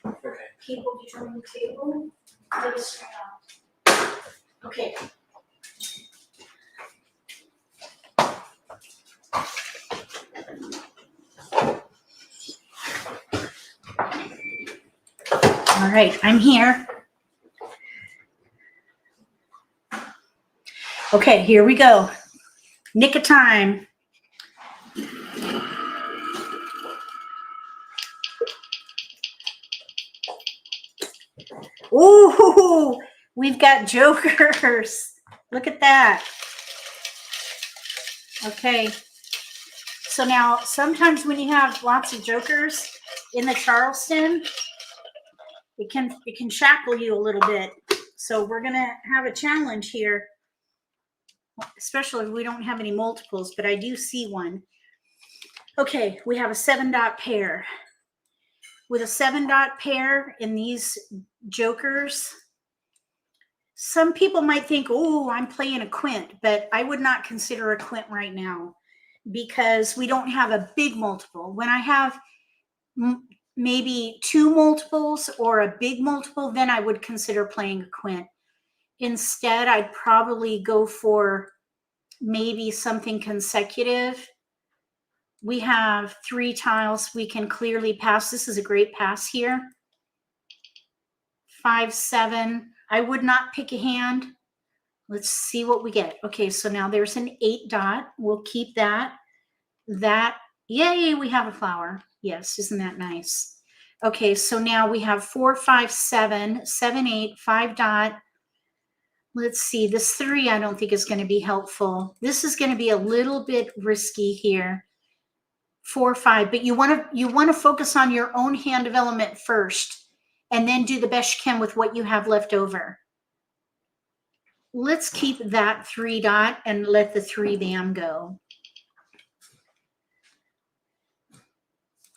Okay. People to join the table. Let us turn on. Okay. All right, I'm here. Okay, here we go. Nick of time. Ooh, we've got jokers. Look at that. Okay. So now sometimes when you have lots of jokers in the Charleston, it can shackle you a little bit. So we're going to have a challenge here, especially if we don't have any multiples, but I do see one. Okay, we have a 7-dot pair. With a 7-dot pair in these jokers, some people might think, oh, I'm playing a quint, but I would not consider a quint right now because we don't have a big multiple. When I have maybe 2 multiples or a big multiple, then I would consider playing a quint. Instead, I'd probably go for maybe something consecutive. We have 3 tiles we can clearly pass. This is a great pass here. 5, 7. I would not pick a hand. Let's see what we get. Okay, so now there's an 8-dot. We'll keep that. That, yay, we have a flower. Yes, isn't that nice? Okay, so now we have 4, 5, 7, 7, 8, 5-dot. Let's see, this 3 I don't think is going to be helpful. This is going to be a little bit risky here. 4, 5, but you want to focus on your own hand development first and then do the best you can with what you have left over. Let's keep that 3-dot and let the 3 bam go.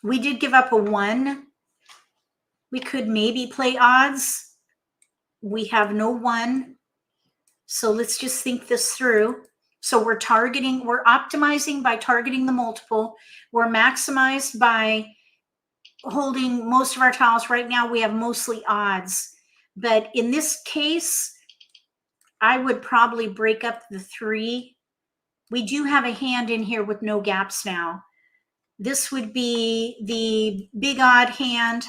We did give up a 1. We could maybe play odds. We have no 1. So let's just think this through. So we're optimizing by targeting the multiple. We're maximized by holding most of our tiles. Right now we have mostly odds. But in this case, I would probably break up the 3. We do have a hand in here with no gaps now. This would be the big odd hand.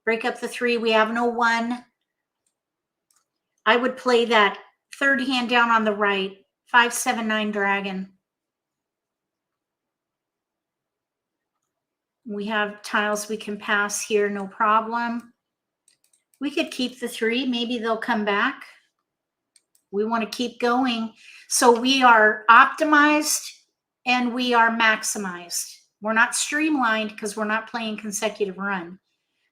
Break up the 3. We have no 1. I would play that 3rd hand down on the right. 5, 7, 9 dragon. We have tiles we can pass here, no problem. We could keep the 3. Maybe they'll come back. We want to keep going. So we are optimized and we are maximized. We're not streamlined because we're not playing consecutive run.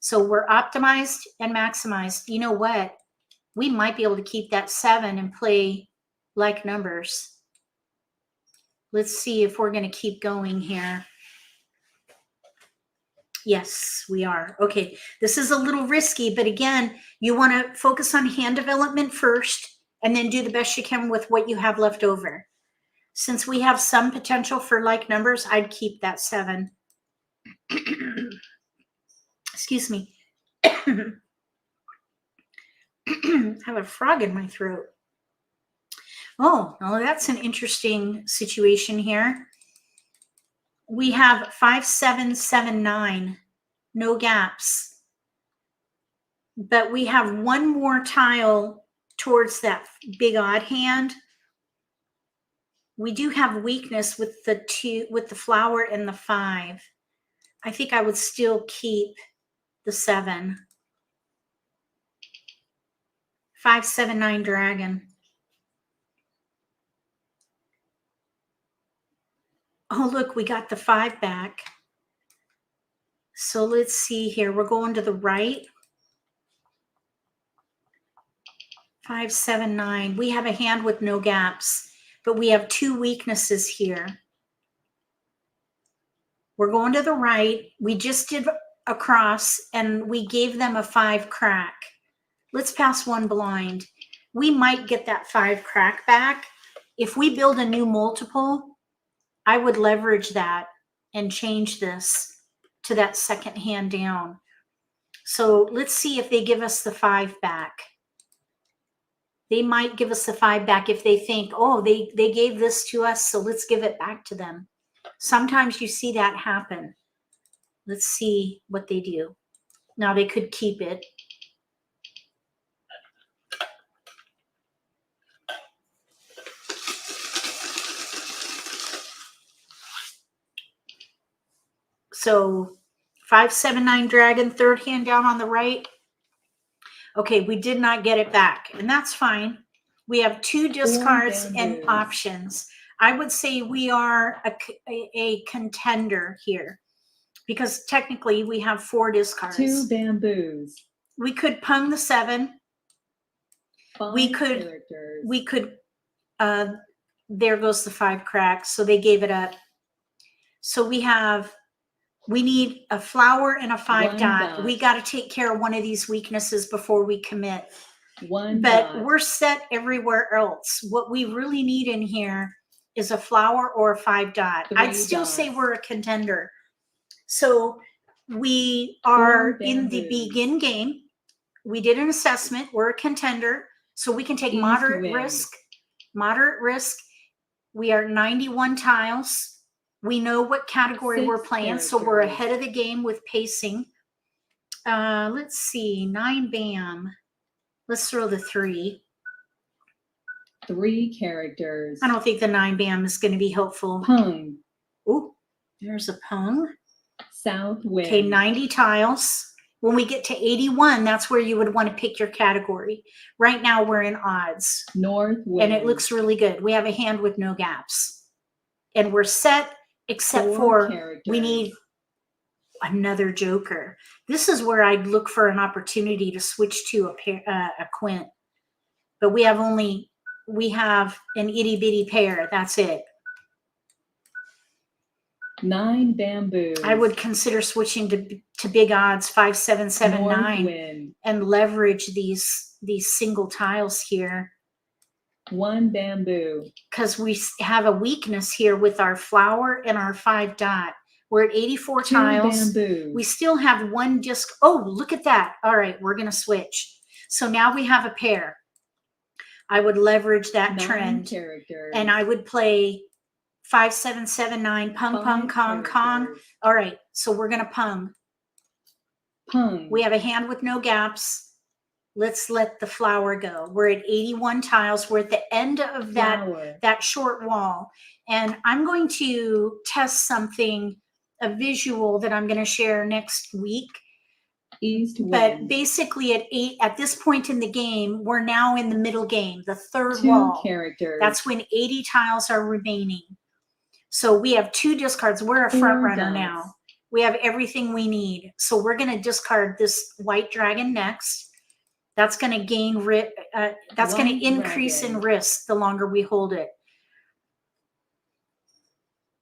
So we're optimized and maximized. You know what? We might be able to keep that 7 and play like numbers. Let's see if we're going to keep going here. Yes, we are. Okay, this is a little risky, but again, you want to focus on hand development first and then do the best you can with what you have left over. Since we have some potential for like numbers, I'd keep that 7. Excuse me. I have a frog in my throat. Oh, well, that's an interesting situation here. We have 5, 7, 7, 9. No gaps. But we have 1 more tile towards that big odd hand. We do have weakness with the 2, with the flower and the 5. I think I would still keep the 7. 5, 7, 9 dragon. Oh, look, we got the 5 back. So let's see here. We're going to the right. 5, 7, 9. We have a hand with no gaps, but we have 2 weaknesses here. We're going to the right. We just did a cross and we gave them a 5 crack. Let's pass 1 blind. We might get that 5 crack back. If we build a new multiple, I would leverage that and change this to that 2nd hand down. So let's see if they give us the 5 back. They might give us the 5 back if they think, oh, they gave this to us, so let's give it back to them. Sometimes you see that happen. Let's see what they do. Now they could keep it. So 579 dragon, third hand down on the right. Okay, we did not get it back, and that's fine. We have 2 discards and options. I would say we are a contender here because technically we have 4 discards. 2 bamboos. We could pung the 7. 5 We could, characters. we could, there goes the 5 cracks. So they gave it up. So we need a flower and a 5 dot. We got to take care of one of these weaknesses before we commit. 1 But dot. we're set everywhere else. What we really need in here is a flower or a 5 dot. 3 I'd still dots. say we're a contender. So we are 4 in the bamboos. begin game. We did an assessment. We're a contender. So we can take East moderate wind. risk. Moderate risk. We are 91 tiles. We know what category 6 we're playing. So we're characters. ahead of the game with pacing. Let's see. 9 bam. Let's throw the 3. 3 characters. I don't think the 9 bam is going to be helpful. Pung. Oh, there's a pung. South wind. Okay, 90 tiles. When we get to 81, that's where you would want to pick your category. Right now, we're in odds, North wind. and it looks really good. We have a hand with no gaps, and we're set, except 4 for characters. we need another joker. This is where I'd look for an opportunity to switch to a quint, but we have an itty bitty pair. That's it. 9 bamboos. I would consider switching to big odds 5, 7, 7, North 9 wind. and leverage these single tiles here 1 bamboo. because we have a weakness here with our flower and our 5 dot. We're at 84 2 tiles. bamboos. We still have 1 disc. Oh, look at that. All right, we're going to switch. So now we have a pair. I would leverage that 9 trend, characters. and I would play 5, 7, 7, 9, pung, 5 pung, kong, kong. characters. All right, so we're going to pung. Pung. We have a hand with no gaps. Let's let the flower go. We're at 81 tiles. We're at the end of Flower. that short wall. And I'm going to test something, a visual that I'm going to share next week. East wind. But basically at this point in the game, we're now in the middle game, the 3rd 2 wall. characters. That's when 80 tiles are remaining. So we have 2 discards. We're a 4 front runner dots. now. We have everything we need. So we're going to discard this white dragon next. That's going to gain, that's going White to increase dragon. in risk the longer we hold it.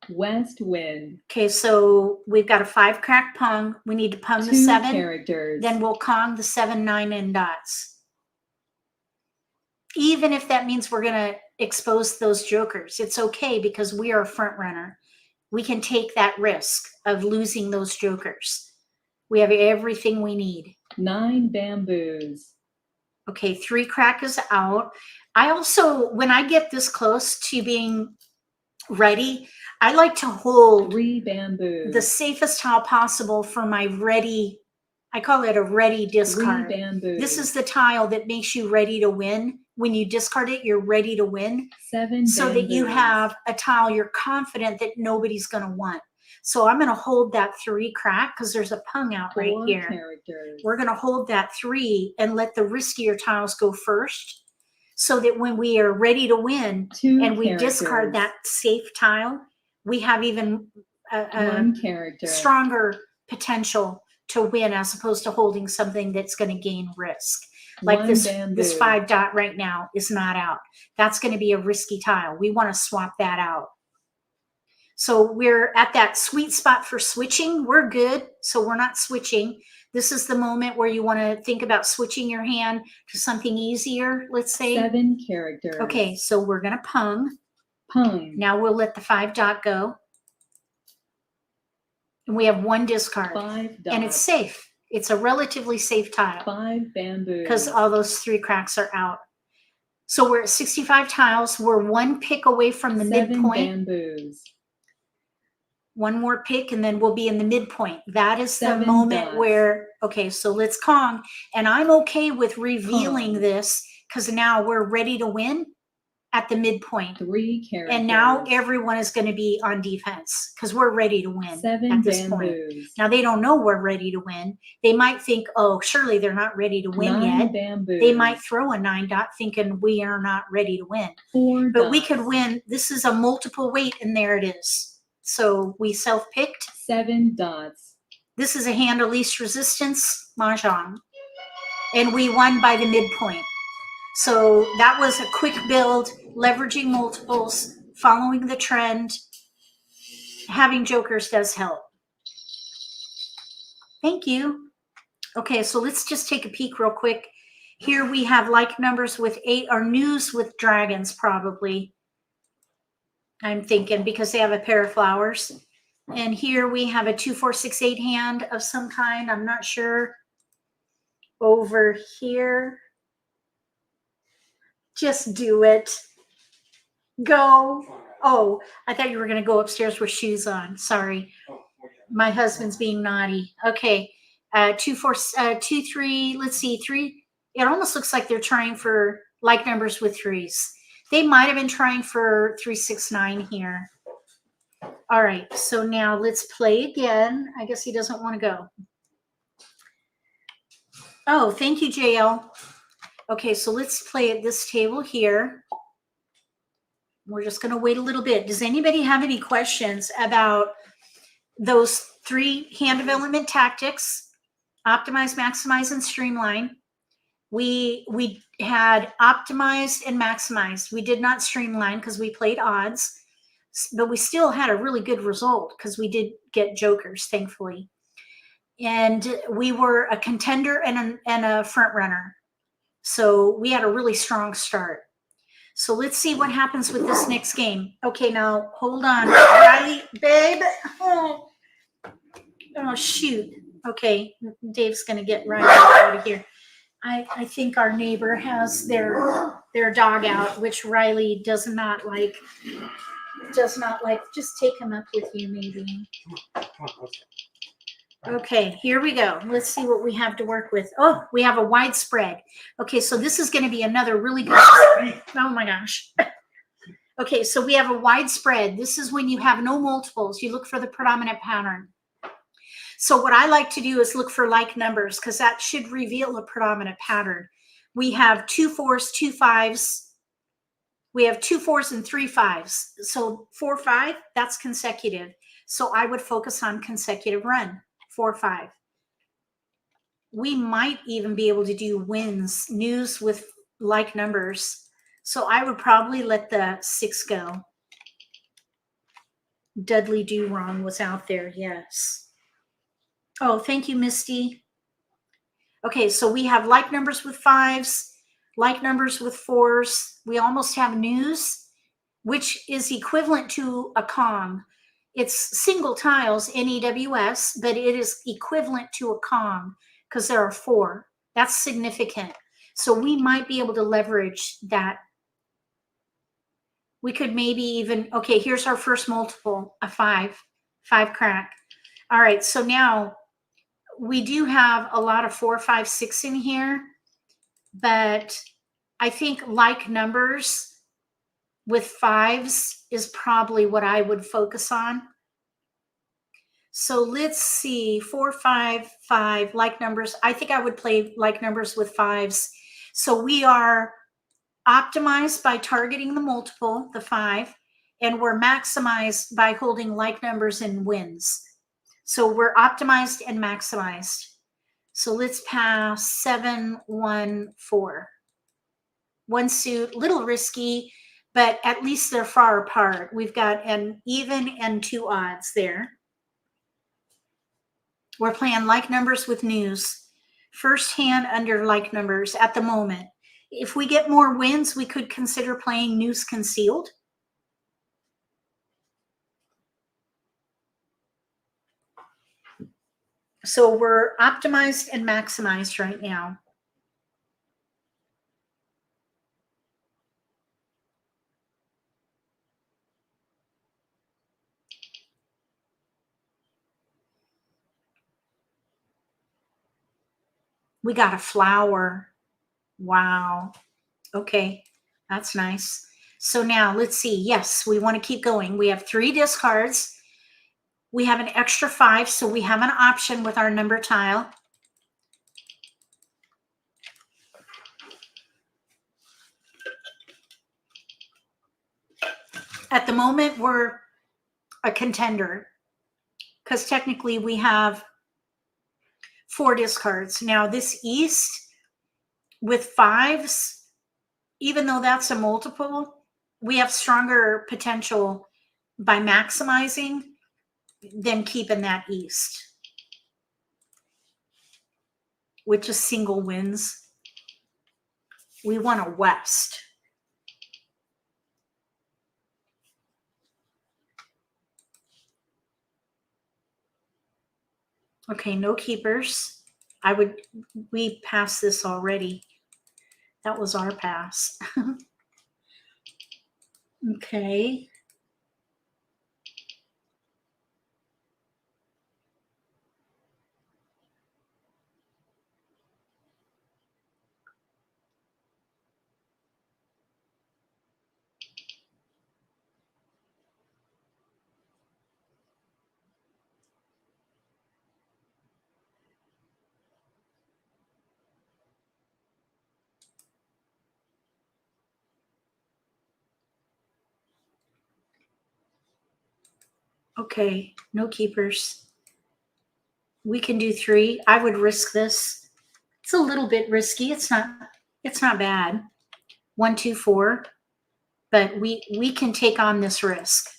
West wind. Okay, so we've got a 5 crack pung. We need to pung the 2 7. characters. Then we'll Kong the 7, 9, and dots. Even if that means we're going to expose those jokers, it's okay because we are a front runner. We can take that risk of losing those jokers. We have everything we need. 9 bamboos. Okay, 3 crack is out. I also, when I get this close to being ready, I like to hold 3 bamboos. the safest tile possible for my ready. I call it a ready 3 discard. bamboos. This is the tile that makes you ready to win. When you discard it, you're ready to win. 7 So that you bamboos. have a tile you're confident that nobody's going to want. So I'm going to hold that 3 crack because there's a pung out 4 right here. characters. We're going to hold that 3 and let the riskier tiles go first so that when we are ready to win 2 and we characters. discard that safe tile, we have even a 1 character. stronger potential to win as opposed to holding something that's going to gain risk. Like 1 this bamboo. 5 dot right now is not out. That's going to be a risky tile. We want to swap that out. So we're at that sweet spot for switching. We're good. So we're not switching. This is the moment where you want to think about switching your hand to something easier, let's say. 7 characters. Okay, so we're going to pung. Pung. Now we'll let the 5 dot go. And we have 1 discard. 5 dots. And it's safe. It's a relatively safe tile 5 bamboos. because all those 3 cracks are out. So we're at 65 tiles. We're 1 pick away from the 7 midpoint. bamboos. 1 more pick and then we'll be in the midpoint. That is the 7 moment dots. where, okay, so let's Kong. And I'm okay with revealing Kong. this because now we're ready to win at the midpoint. 3 characters. And now everyone is going to be on defense because we're ready to win 7 at this point. bamboos. Now they don't know we're ready to win. They might think, oh, surely they're not ready to win 9 yet. bamboos. They might throw a 9 dot thinking we are not ready to win. 4 But we dots. could win. This is a multiple weight, and there it is. So we self-picked. 7 dots. This is a hand of least resistance, Mahjong. And we won by the midpoint. So that was a quick build, leveraging multiples, following the trend. Having jokers does help. Thank you. Okay, so let's just take a peek real quick. Here we have like numbers with 8, or news with dragons probably. I'm thinking because they have a pair of flowers. And here we have a 2, 4, 6, 8 hand of some kind. I'm not sure. Over here. Just do it. Go. Oh, I thought you were going to go upstairs with shoes on. Sorry. My husband's being naughty. Okay. 2, 4, 2, 3. Let's see. 3. It almost looks like they're trying for like numbers with 3s. They might have been trying for 3, 6, 9 here. All right. So now let's play again. I guess he doesn't want to go. Oh, thank you, JL. Okay, so let's play at this table here. We're just going to wait a little bit. Does anybody have any questions about those 3 hand development tactics? Optimize, maximize, and streamline. We had optimized and maximized. We did not streamline because we played odds, but we still had a really good result because we did get jokers, thankfully. And we were a contender and a front runner. So we had a really strong start. So let's see what happens with this next game. Okay, now hold on. Riley, babe. Oh, shoot. Okay, Dave's going to get Riley out of here. I think our neighbor has their dog out, which Riley does not like. Just take him up with you, maybe. Okay, here we go. Let's see what we have to work with. Oh, we have a wide spread. Okay, so this is going to be another really good. Oh my gosh. Okay, so we have a wide spread. This is when you have no multiples. You look for the predominant pattern. So what I like to do is look for like numbers because that should reveal a predominant pattern. We have 2 4s, 2 5s. We have 2 4s and 3 5s. So 4 5, that's consecutive. So I would focus on consecutive run. 4 5. We might even be able to do wins, news with like numbers. So I would probably let the 6 go. Dudley Do Wrong was out there, yes. Oh, thank you, Misty. Okay, so we have like numbers with 5s, like numbers with 4s. We almost have news, which is equivalent to a com. It's single tiles, NEWS, but it is equivalent to a com because there are 4. That's significant. So we might be able to leverage that. We could maybe even, okay, here's our first multiple, a 5 crack. All right, so now we do have a lot of 4, 5, 6 in here, but I think like numbers with 5s is probably what I would focus on. So let's see, 4, 5, 5, like numbers. I think I would play like numbers with 5s. So we are optimized by targeting the multiple, the 5, and we're maximized by holding like numbers and wins. So we're optimized and maximized. So let's pass 7, 1, 4. 1 suit, little risky, but at least they're far apart. We've got an even and 2 odds there. We're playing like numbers with news. First hand under like numbers at the moment. If we get more wins, we could consider playing news concealed. So we're optimized and maximized right now. We got a flower. Wow. Okay, that's nice. So now let's see. Yes, we want to keep going. We have 3 discards. We have an extra 5, so we have an option with our number tile. At the moment, we're a contender because technically we have 4 discards. Now this East with 5s, even though that's a multiple, we have stronger potential by maximizing than keeping that East, which is single wins. We want a West. Okay, no keepers. We passed this already. That was our pass. Okay. Okay, no keepers. We can do 3. I would risk this. It's a little bit risky. It's not bad. 1, 2, 4. But we can take on this risk.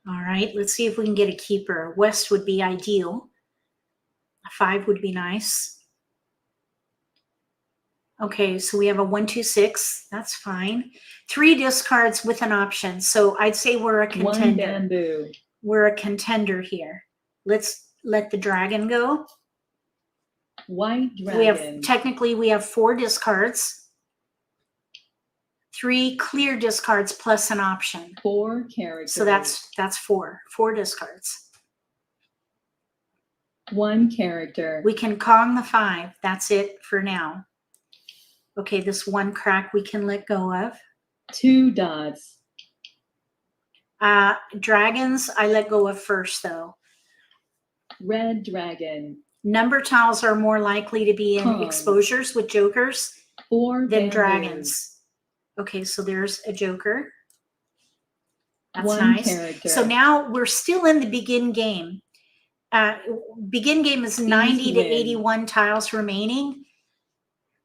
All right, let's see if we can get a keeper. West would be ideal. A 5 would be nice. Okay, so we have a 1, 2, 6. That's fine. 3 discards with an option. So I'd say we're a contender. 1 bamboo. We're a contender here. Let's let the dragon go. White dragon. We have 4 discards. 3 clear discards plus an option. 4 characters. So that's 4. 4 discards. 1 character. We can Kong the 5. That's it for now. Okay, this 1 crack we can let go of. 2 dots. Dragons, I let go of first though. Red dragon. Number tiles are more likely to be in Kong. exposures with jokers 4 than bamboo. dragons. Okay, so there's a joker. That's 1 nice. character. So now we're still in the begin game. Begin game is 90 to win. 81 tiles remaining.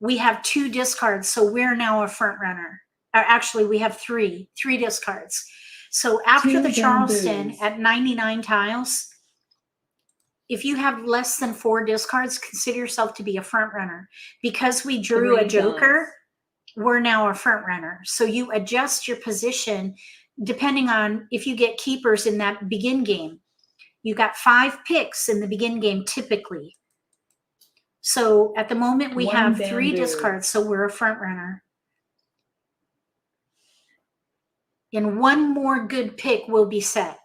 We have 2 discards, so we're now a front runner. Actually, we have 3 discards. So after 2 the Charleston bamboos. at 99 tiles, if you have less than 4 discards, consider yourself to be a front runner. Because we drew 3 a joker, dots. we're now a front runner. So you adjust your position depending on if you get keepers in that begin game. You got 5 picks in the begin game typically. So at the moment we 1 have 3 bamboo. discards, so we're a front runner. And 1 more good pick will be set.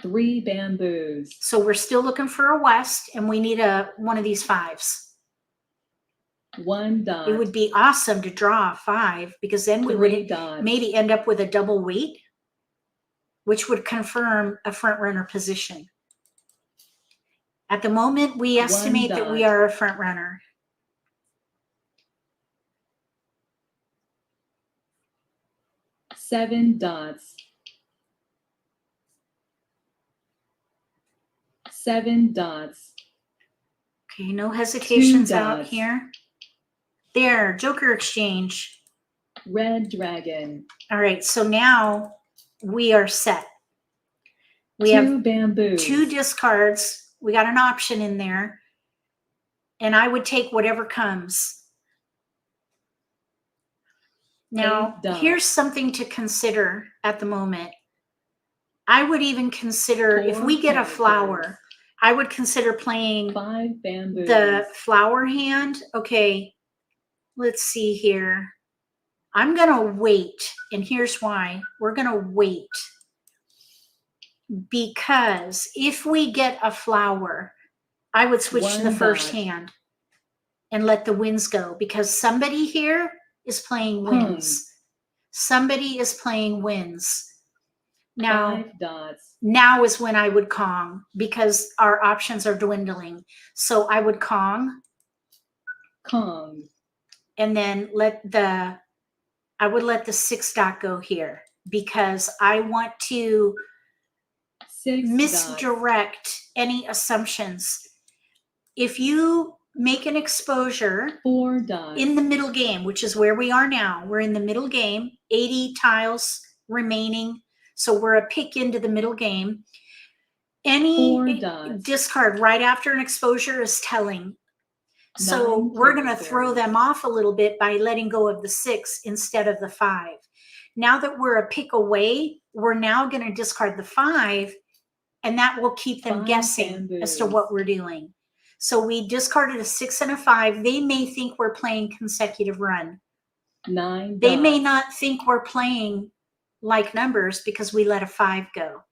3 bamboos. So we're still looking for a West, and we need one of these 5s. 1 dot. It would be awesome to draw a 5 because then we 3 would dots. maybe end up with a double weight, which would confirm a front runner position. At the moment, we 1 estimate that we dot. are a front runner. Seven dots. 7 dots. Okay, no hesitations 2 out dots. here. There, Joker exchange. Red dragon. All right, so now we are set. We 2 have bamboos. 2 discards. We got an option in there. And I would take whatever comes. Now, 8 dots. here's something to consider at the moment. I would even consider, if 4 we get a characters. flower, I would consider playing 5 bamboos. the flower hand. Okay, let's see here. I'm going to wait, and here's why. We're going to wait. because if we get a flower, I would switch to the One first dot. hand and let the winds go, because somebody here is playing winds. Somebody is playing winds. Now, 5 dots. now is when I would Kong, because our options are dwindling. So I would Kong Kong. and then I would let the 6 dot go here, because I want to 6 dots. misdirect any assumptions. If you make an exposure 4 dots. in the middle game, which is where we are now, we're in the middle game, 80 tiles remaining. So we're a pick into the middle game. 4 Any dots. discard right after an exposure is telling. So 9 we're going to throw characters. them off a little bit by letting go of the 6 instead of the 5. Now that we're a pick away, we're now going to discard the 5, and that will keep them 5 guessing as to bamboos. what we're doing. So we discarded a 6 and a 5. They may think we're playing consecutive run. 9 They may dots. not think we're playing like numbers because we let a 5 go.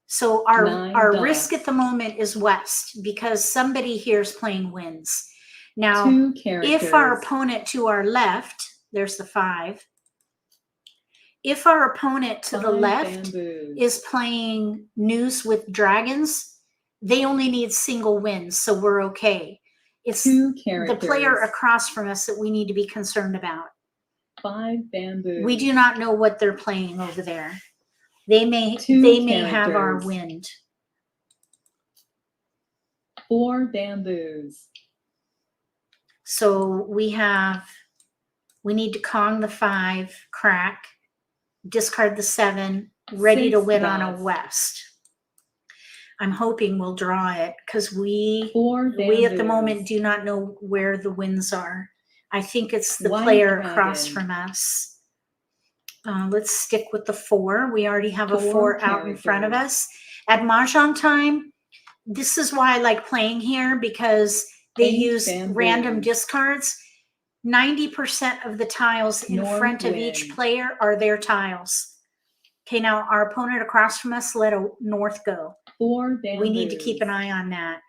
So 9 our dots. risk at the moment is west, because somebody here is playing winds. Now, 2 characters. if our opponent to our left, there's the 5. If our opponent to the 5 left bamboos. is playing news with dragons, they only need single wins, so we're okay. It's 2 the characters. player across from us that we need to be concerned about. 5 bamboos. We do not know what they're playing over there. They may 2 have our characters. wind. 4 bamboos. So we need to Kong the 5, crack, discard the 7, ready to 6 win on a dots. west. I'm hoping we'll draw it, because we 4 at the bamboos. moment do not know where the winds are. I think it's the White player across dragon. from us. Let's stick with the 4. We already have a 4 4 out in front of characters. us. At Mahjong Time, this is why I like playing here, because they 8 use bamboos. random discards. 90% of the tiles in North front of each wind. player are their tiles. Okay, now our opponent across from us let a north go. 4 bamboos. We need to keep an eye on that.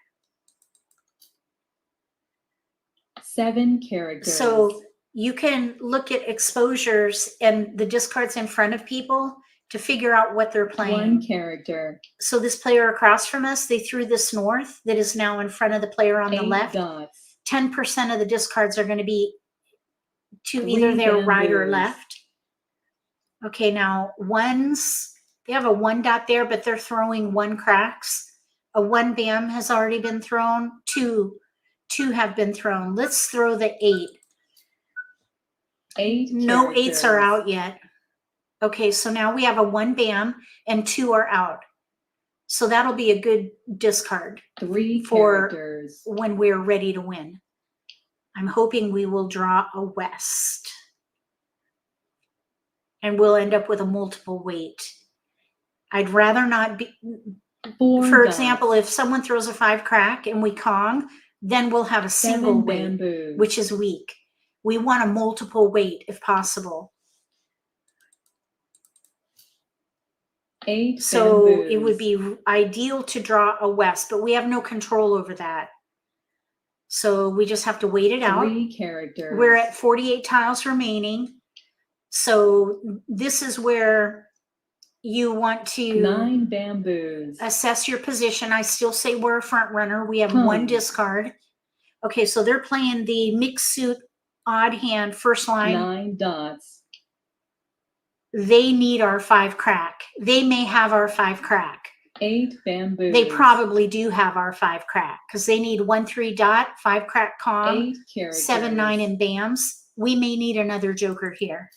7 characters. So you can look at exposures and the discards in front of people to figure out what they're 1 playing. character. So this player across from us, they threw this north that is now in front of the player on the 8 left. dots. 10% of the discards are going to be to 3 either their right or bamboos. left. Okay, now ones, they have a 1 dot there, but they're throwing 1 cracks. A 1 bam has already been thrown. 2 have been thrown. Let's throw the 8. 8 No characters. 8s are out yet. Okay, so now we have a 1 bam and 2 are out. So that'll be a good discard 3 for characters. when we're ready to win. I'm hoping we will draw a west. And we'll end up with a multiple weight. I'd rather not be, 4 for dots. example, if someone throws a 5 crack and we Kong, then we'll have a 7 single weight, bamboos. which is weak. We want a multiple weight if possible. 8 So bamboos. it would be ideal to draw a west, but we have no control over that. So we just have to wait it out. 3 characters. We're at 48 tiles remaining. So this is where you want to 9 bamboos. assess your position. I still say we're a front runner. We have 1 Hmm. discard. Okay, so they're playing the mixed suit odd hand first line. 9 dots. They need our 5 crack. They may have our 5 crack. 8 bamboos. They probably do have our 5 crack, because they need 1 3 dot, 5 crack Kong, 8 characters. 7 9 and bams. We may need another joker here.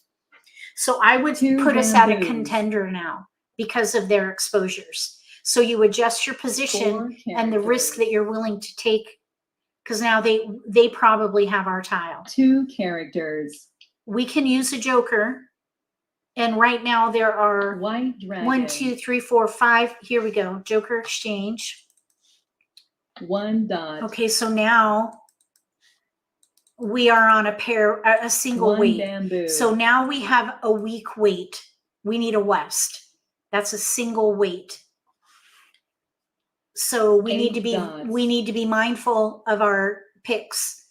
So I would 2 put us at a bamboos. contender now because of their exposures. So you adjust your position 4 and the risk characters. that you're willing to take, because now they probably have our tile. 2 characters. We can use a joker, and right now there are White dragon. 1 2 3 4 5. Here we go. Joker exchange. 1 dot. Okay, so now we are on a single 1 weight. bamboo. So now we have a weak weight. We need a west. That's a single weight. So we need to be dots. we need to be mindful of our picks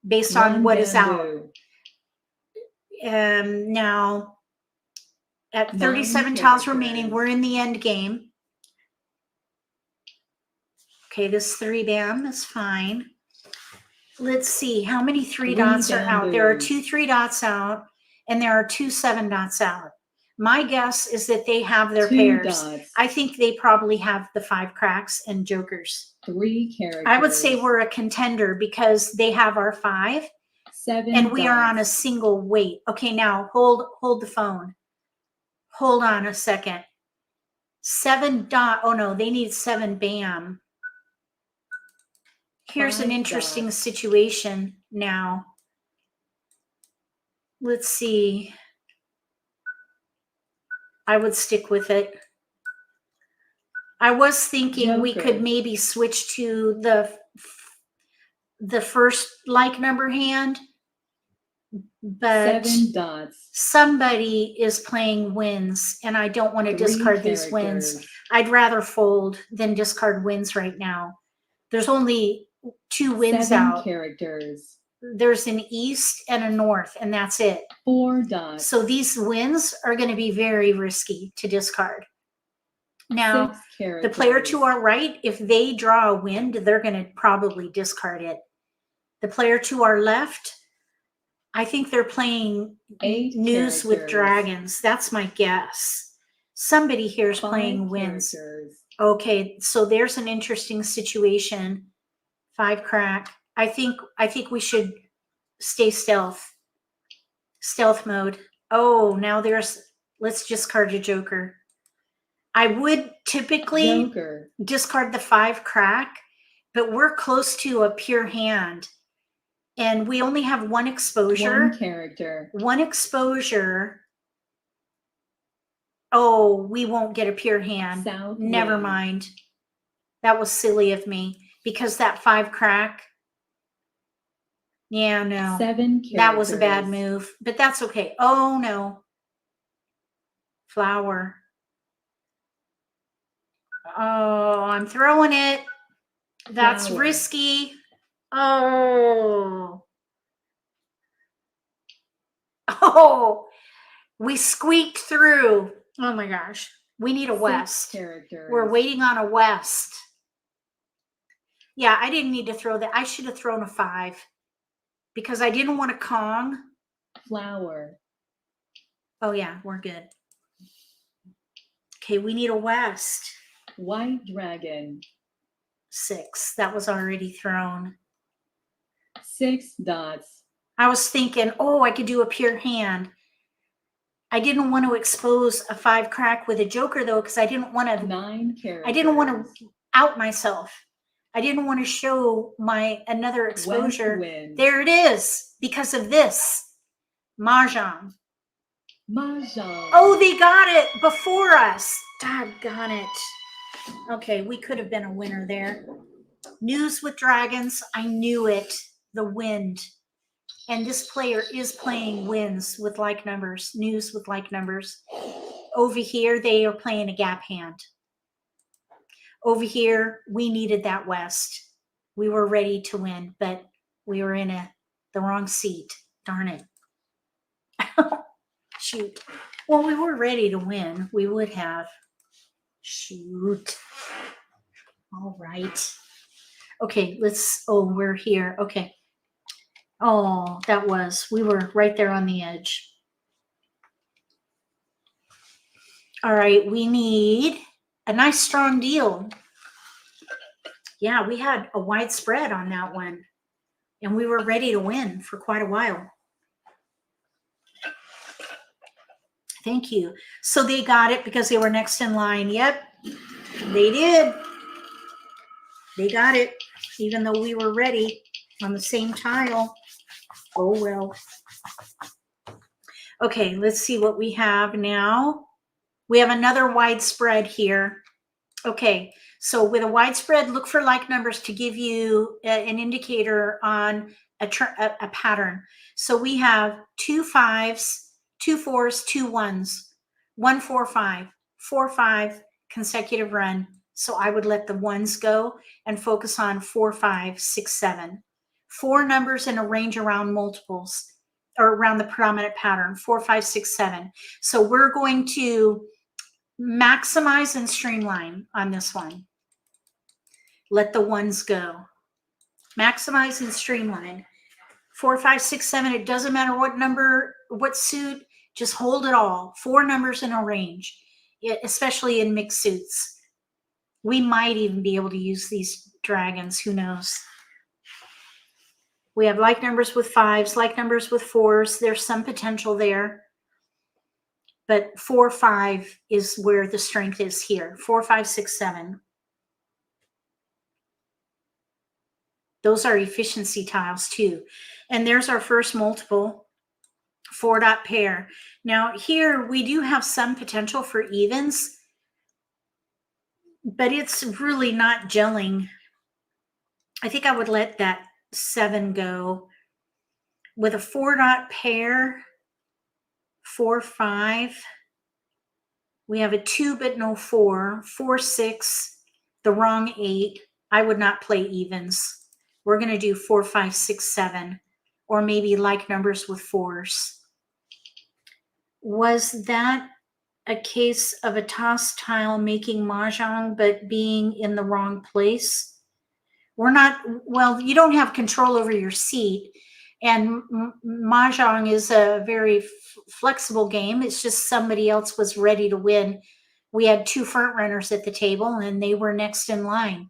based on One what is out. bamboo. Now at 9 37 tiles characters. remaining, we're in the end game. Okay, this 3 bam is fine. Let's see how many 3 dots are out. There are 2 3 dots out, and there are 2 7 dots out. My guess is that they have their 2 pairs. dots. I think they probably have the 5 cracks and jokers. 3 characters. I would say we're a contender because they have our 5, 7 and we are on a dots. single weight. Okay, now hold the phone. Hold on a second. 7 dot. Oh no, they need 7 bam. Here's an 5 interesting dots. situation now. Let's see. I would stick with it. I was thinking we Joker. could maybe switch to the first like number hand, but 7 dots. somebody is playing wins, and I don't want to 3 discard these wins. characters. I'd rather fold than discard wins right now. There's only 2 wins 7 out. characters. There's an east and a north, and that's it. 4 dots. So these wins are going to be very risky to discard. Now, 6 the characters. player to our right, if they draw a wind, they're going to probably discard it. The player to our left, I think they're playing 8 news with characters. dragons. That's my guess. Somebody here is 5 playing wins. characters. Okay, so there's an interesting situation. 5 crack. I think we should stay stealth mode. Oh, now let's discard a joker. I would typically Joker. discard the 5 crack, but we're close to a pure hand, and we only have 1 exposure. 1 character. 1 exposure. Oh, we won't get a pure hand. South Never wind. mind. That was silly of me because that 5 crack. Yeah, no. 7 characters. That was a bad move, but that's okay. Oh no. Flower. Oh, I'm throwing it. That's Flower. risky. Oh. Oh, we squeaked through. Oh my gosh. We need a 6 west. characters. We're waiting on a west. Yeah, I didn't need to throw that. I should have thrown a 5 because I didn't want to Kong. Flower. Oh yeah, we're good. Okay, we need a west. White dragon. 6. That was already thrown. 6 dots. I was thinking, oh, I could do a pure hand. I didn't want to expose a 5 crack with a joker though, because I didn't want to. 9 characters. I didn't want to out myself. I didn't want to show my another exposure. West wind. There it is because of this Mahjong. Mahjong. Oh, they got it before us. Doggone it. Okay, we could have been a winner there. News with dragons. I knew it. The wind. And this player is playing wins with like numbers. News with like numbers. Over here, they are playing a gap hand. Over here, we needed that west. We were ready to win, but we were in the wrong seat. Darn it. Shoot. Well, we were ready to win. We would have. Shoot. All right. Okay, we're here. Okay. Oh, we were right there on the edge. All right, we need a nice strong deal. Yeah, we had a wide spread on that one, and we were ready to win for quite a while. Thank you. So they got it because they were next in line. Yep, they did. They got it, even though we were ready on the same tile. Oh, well. Okay, let's see what we have now. We have another wide spread here. Okay, so with a wide spread, look for like numbers to give you an indicator on a pattern. So we have 2 5s, 2 4s, 2 1s, 1 4 5, 4, 5, consecutive run. So I would let the ones go and focus on 4, 5, 6, 7. 4 numbers in a range around multiples or around the predominant pattern, 4, 5, 6, 7. So we're going to maximize and streamline on this one. Let the ones go. Maximize and streamline. 4, 5, 6, 7. It doesn't matter what number, what suit, just hold it all. 4 numbers in a range, especially in mixed suits. We might even be able to use these dragons. Who knows? We have like numbers with 5s, like numbers with 4s. There's some potential there. But 4, 5 is where the strength is here. 4, 5, 6, 7. Those are efficiency tiles too. And there's our first multiple, 4-dot pair. Now here we do have some potential for evens, but it's really not gelling. I think I would let that 7 go. With a 4-dot pair, 4, 5. We have a 2 but no 4, 4, 6, the wrong 8. I would not play evens. We're going to do 4, 5, 6, 7, or maybe like numbers with 4s. Was that a case of a toss tile making mahjong but being in the wrong place? We're not, well, you don't have control over your seat, and mahjong is a very flexible game. It's just somebody else was ready to win. We had 2 front runners at the table and they were next in line.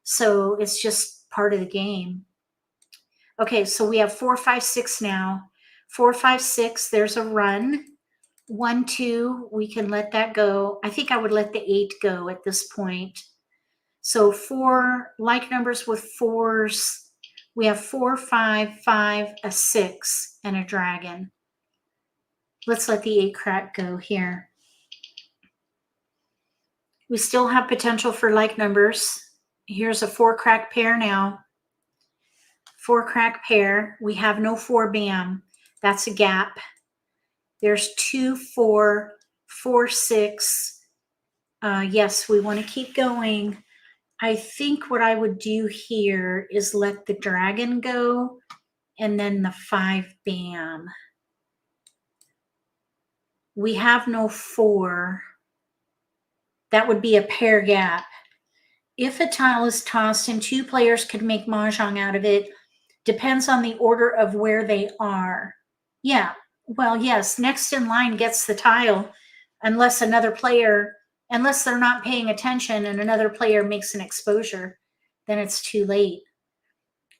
So it's just part of the game. Okay, so we have 4, 5, 6 now. 4, 5, 6, there's a run. 1, 2, we can let that go. I think I would let the 8 go at this point. So 4 like numbers with 4s. We have 4, 5, 5, a 6, and a dragon. Let's let the 8 crack go here. We still have potential for like numbers. Here's a 4 crack pair now. 4 crack pair. We have no 4 bam. That's a gap. There's 2, 4, 4, 6. Yes, we want to keep going. I think what I would do here is let the dragon go and then the 5 bam. We have no 4. That would be a pair gap. If a tile is tossed and 2 players could make mahjong out of it, depends on the order of where they are. Yeah, well, yes, next in line gets the tile unless another player, unless they're not paying attention and another player makes an exposure, then it's too late.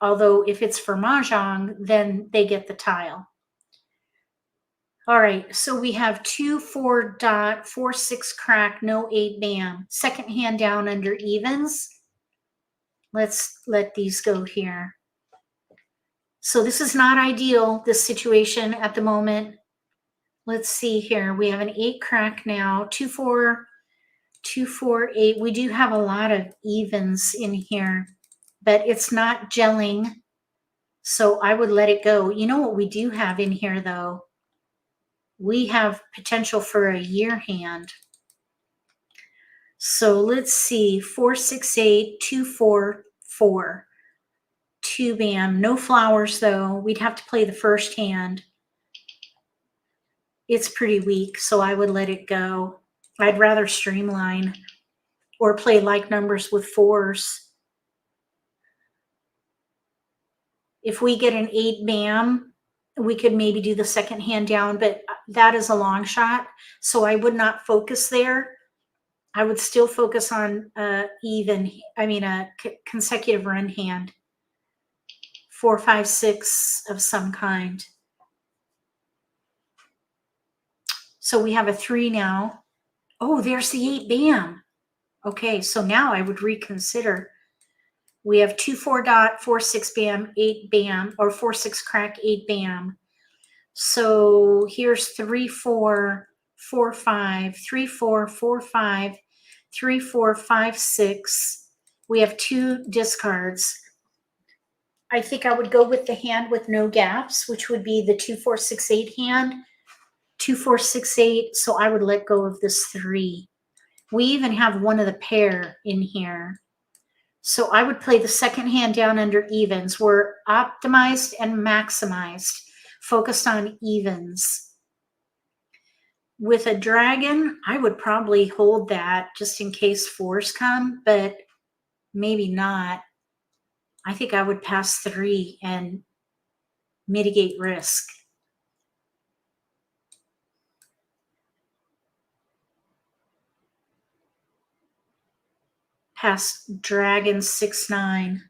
Although if it's for mahjong, then they get the tile. All right, so we have 2, 4 dot, 4, 6 crack, no 8 bam. Second hand down under evens. Let's let these go here. So this is not ideal, this situation at the moment. Let's see here. We have an 8 crack now, 2, 4, 2, 4, 8. We do have a lot of evens in here, but it's not gelling. So I would let it go. You know what we do have in here though? We have potential for a year hand. So let's see, 4, 6, 8, 2, 4, 4. 2 bam, no flowers though. We'd have to play the first hand. It's pretty weak, so I would let it go. I'd rather streamline or play like numbers with 4s. If we get an 8 bam, we could maybe do the second hand down, but that is a long shot, so I would not focus there. I would still focus on a consecutive run hand. 4, 5, 6 of some kind. So we have a 3 now. Oh, there's the 8 bam. Okay, so now I would reconsider. We have 2, 4 dot, 4, 6 bam, 8 bam, or 4, 6 crack, 8 bam. So here's 3, 4, 4, 5, 3, 4, 4, 5, 3, 4, 5, 6. We have 2 discards. I think I would go with the hand with no gaps, which would be the 2, 4, 6, 8 hand. 2, 4, 6, 8. So I would let go of this 3. We even have one of the pair in here. So I would play the second hand down under evens. We're optimized and maximized, focused on evens. With a dragon, I would probably hold that just in case fours come, but maybe not. I think I would pass 3 and mitigate risk. Pass dragon 6-9.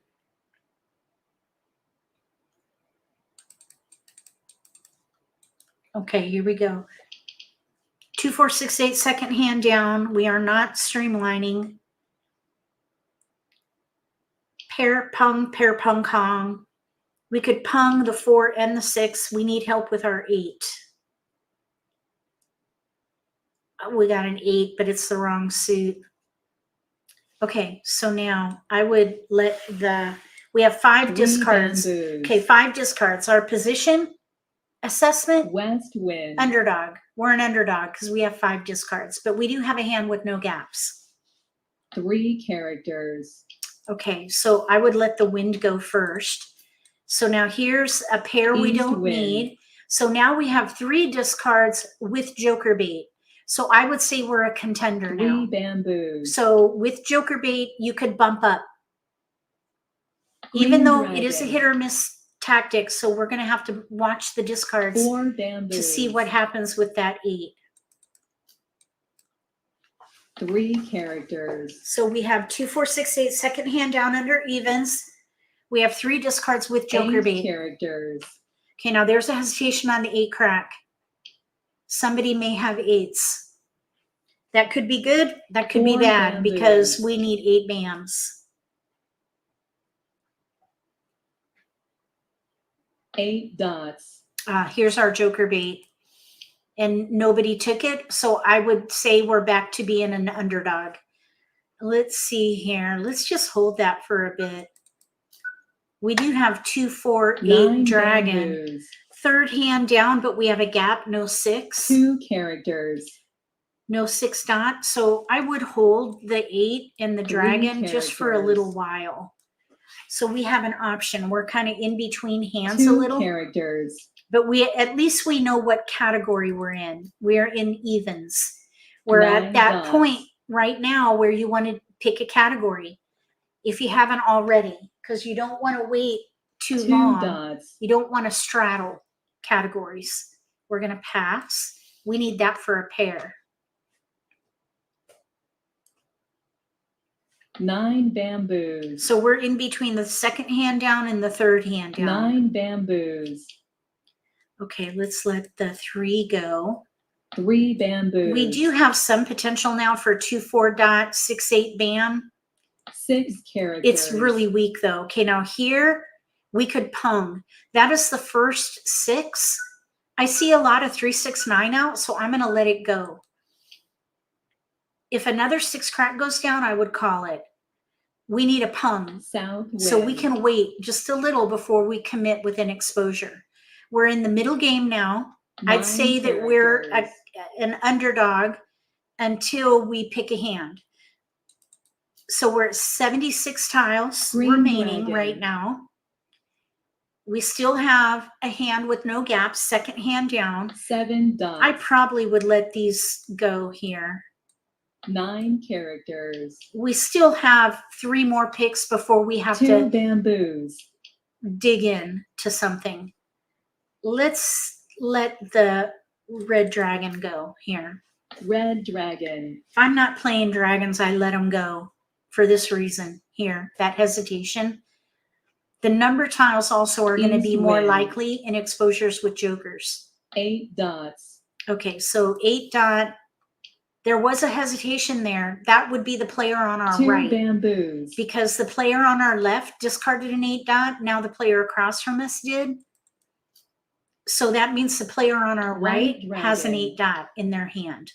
Okay, here we go. 2, 4, 6, 8, second hand down. We are not streamlining. Pair pung kong. We could pung the 4 and the 6. We need help with our 8. We got an 8, but it's the wrong suit. Okay, so now I would let we have 5 3 discards. bamboos. Okay, 5 discards. Our position assessment, West wind. underdog. We're an underdog because we have 5 discards, but we do have a hand with no gaps. 3 characters. Okay, so I would let the wind go first. So now here's a pair we East don't wind. need. So now we have 3 discards with joker bait. So I would say we're a contender 3 now. bamboos. So with joker bait, you could bump up. Green Even though dragon. it is a hit or miss tactic, so we're going to have to watch the discards 4 bamboos. to see what happens with that 8. 3 characters. So we have 2, 4, 6, 8, second hand down under evens. We have 3 discards with joker 8 bait. characters. Okay, now there's a hesitation on the 8 crack. Somebody may have 8s. That could be good. That could be 4 bad because bamboos. we need 8 bams. 8 dots. Here's our joker bait. And nobody took it. So I would say we're back to being an underdog. Let's see here. Let's just hold that for a bit. We do have 2, 4, 8 9 dragon. bamboos. Third hand down, but we have a gap, no 6. 2 characters. No 6 dot. So I would hold the 8 and the 3 dragon just for a little characters. while. So we have an option. We're kind of in between hands a 2 little, characters. but at least we know what category we're in. We're in evens. We're 9 at that dots. point right now where you want to pick a category if you haven't already, because you don't want to wait too 2 long. dots. You don't want to straddle categories. We're going to pass. We need that for a pair. 9 bamboos. So we're in between the second hand down and the third hand down. 9 bamboos. Okay, let's let the 3 go. 3 bamboos. We do have some potential now for 2, 4 dot, 6, 8 bam. 6 characters. It's really weak though. Okay, now here we could pung. That is the first 6. I see a lot of 3, 6, 9 out, so I'm going to let it go. If another 6 crack goes down, I would call it. We need a pung. South wind. So we can wait just a little before we commit with an exposure. We're in the middle game now. 9 I'd say that we're characters. an underdog until we pick a hand. So we're at 76 tiles Green remaining dragon. right now. We still have a hand with no gaps, second hand down. 7 dots. I probably would let these go here. 9 characters. We still have 3 more picks before we have 2 to bamboos. dig in to something. Let's let the red dragon go here. Red dragon. If I'm not playing dragons, I let them go for this reason here, that hesitation. The number tiles also are going to be East more wind. likely in exposures with jokers. 8 dots. Okay, so 8 dot. There was a hesitation there. That would be the player on our 2 right. bamboos. Because the player on our left discarded an 8 dot. Now the player across from us did. So that means the player on our White right has an dragon. 8 dot in their hand.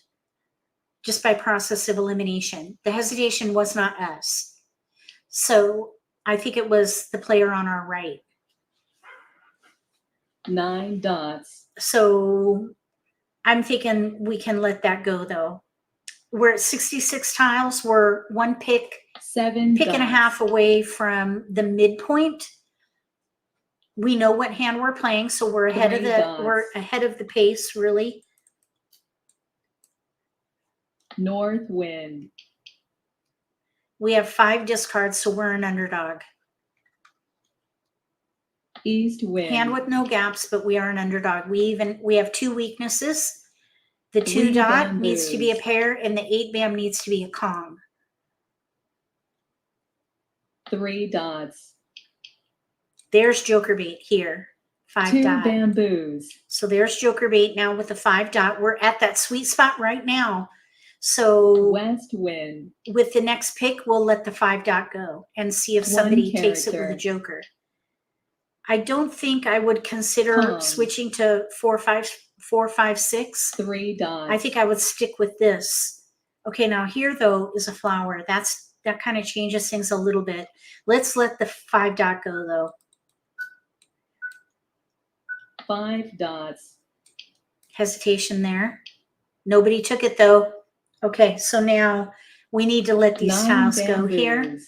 Just by process of elimination. The hesitation was not us. So I think it was the player on our right. 9 dots. So I'm thinking we can let that go though. we're at 66 tiles. We're one pick 7 and a dots. half away from the midpoint. We know what hand we're playing, so we're ahead of 3 the dots. we're ahead of the pace, really. North wind. We have 5 discards, so we're an underdog. East wind. Hand with no gaps, but we are an underdog. We have 2 weaknesses. The 2 3 dot needs to be a bamboos. pair, and the 8 bam needs to be a Kong. 3 dots. There's joker bait here. 5 2 dot. bamboos. So there's joker bait now with the 5 dot. We're at that sweet spot right now. So West wind. with the next pick, we'll let the 5 dot go and see if 1 somebody takes it with a character. joker. I don't think I would consider Kong. switching to 4, 5, 6. 3 dots. I think I would stick with this. Okay, now here though is a flower. That kind of changes things a little bit. Let's let the 5 dot go though. 5 dots. Hesitation there. Nobody took it though. Okay, so now we need to let these 9 tiles go bamboos. here.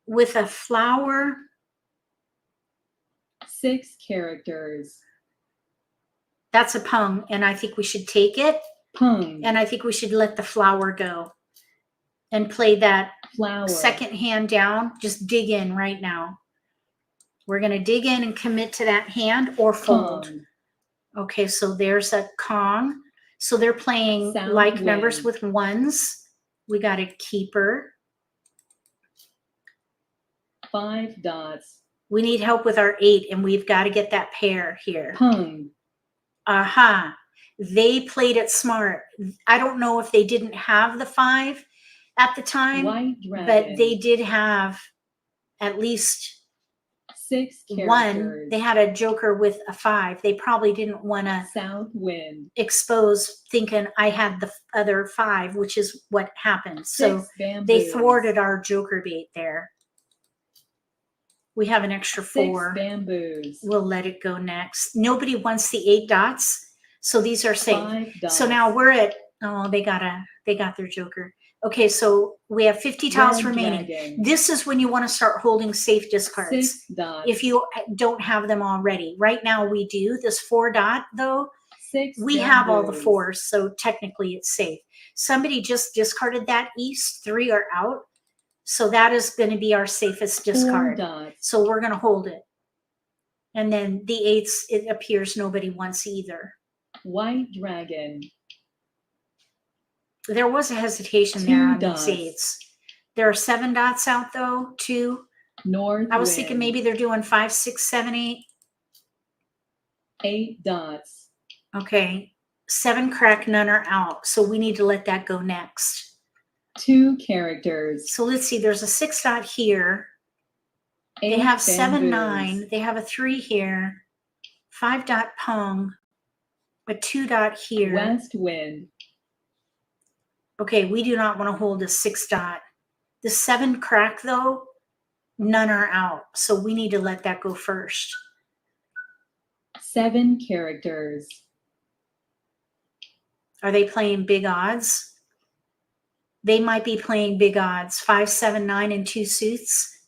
With a flower, 6 characters. that's a pung, and I think we should take it. Pung. And I think we should let the flower go and play that Flower. second hand down. Just dig in right now. We're going to dig in and commit to that hand or fold. Kong. Okay, so there's a Kong. So they're playing South like numbers wind. with 1s. We got a keeper. 5 dots. We need help with our 8, and we've got to get that pair here. Pung. Aha. They played it smart. I don't know if they didn't have the 5 at the time, White dragon. but they did have at least 6 1. characters. They had a joker with a 5. They probably didn't want to South wind. expose thinking I had the other 5, which is what happened. So 6 bamboos. they thwarted our joker bait there. We have an extra 6 4. bamboos. We'll let it go next. Nobody wants the 8 dots. So these are safe. 5 dots. So now we're at, oh, they got their joker. Okay, so we have 50 tiles Red remaining. dragon. This is when you want to start holding safe discards. 6 dots. If you don't have them already. Right now we do. This 4 dot though, 6 we have all the bamboos. 4s, so technically it's safe. Somebody just discarded that east. 3 are out. So that is going to be our safest 4 discard. dots. So we're going to hold it. And then the 8s, it appears nobody wants either. White dragon. There was a hesitation 2 there on dots. these 8s. There are 7 dots out though, 2. North I was wind. thinking maybe they're doing 5, 6, 7, 8. 8 dots. Okay. 7 crack, none are out. So we need to let that go next. 2 characters. So let's see, there's a 6 dot here. 8 They have 7, bamboos. 9. They have a 3 here. 5 dot pung. A 2 dot here. West wind. Okay, we do not want to hold a 6 dot. The 7 crack though, none are out. So we need to let that go first. 7 characters. Are they playing big odds? They might be playing big odds. 5, 7, 9, and 2 suits.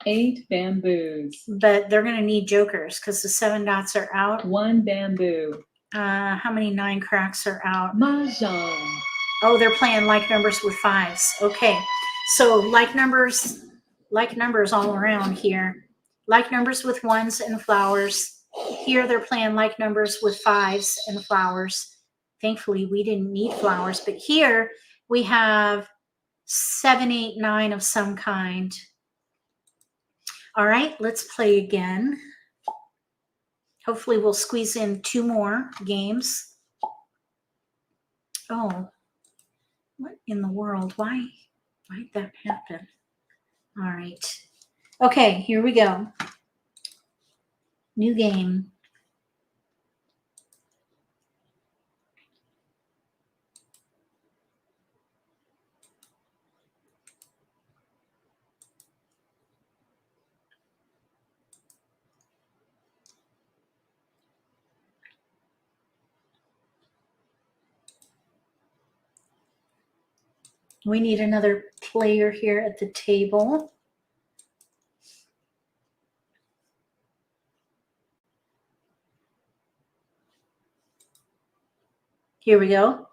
8 bamboos. But they're going to need jokers because the 7 dots are out. 1 bamboo. How many 9 cracks are out? Mahjong. Oh, they're playing like numbers with 5s. Okay. So like numbers all around here. Like numbers with 1s and flowers. Here they're playing like numbers with 5s and flowers. Thankfully, we didn't need flowers. But here we have 7, 8, 9 of some kind. All right, let's play again. Hopefully we'll squeeze in 2 more games. Oh, what in the world? Why did that happen? All right. Okay, here we go. New game. We need another player here at the table. Here we go.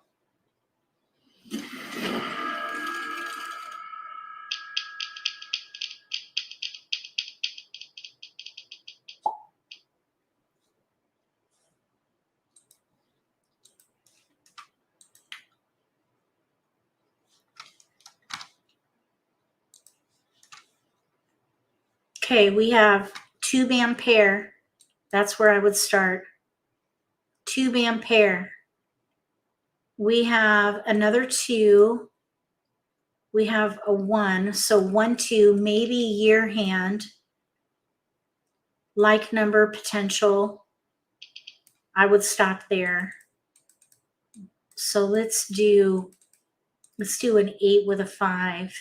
Okay, we have 2-band pair. That's where I would start. 2-band pair. We have another 2. We have a 1. So 1, 2, maybe year hand. Like number potential. I would stop there. So let's do an 8 with a 5.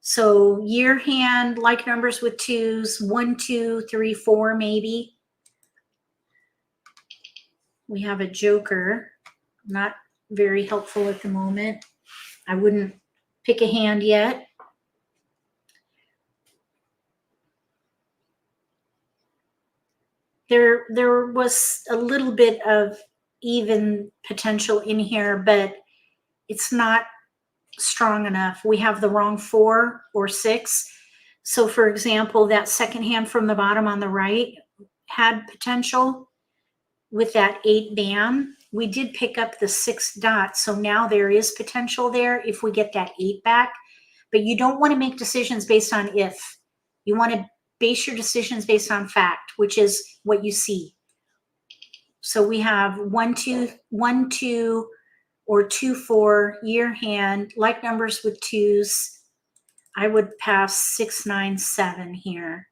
So year hand, like numbers with 2s, 1, 2, 3, 4, maybe. We have a joker, not very helpful at the moment. I wouldn't pick a hand yet. There was a little bit of even potential in here, but it's not strong enough. We have the wrong 4 or 6. So for example, that second hand from the bottom on the right had potential with that 8 bam. We did pick up the 6 dot. So now there is potential there if we get that 8 back, but you don't want to make decisions based on if. You want to base your decisions based on fact, which is what you see. So we have 1, 2, 1, 2, or 2, 4, year hand, like numbers with 2s. I would pass 6, 9, 7 here.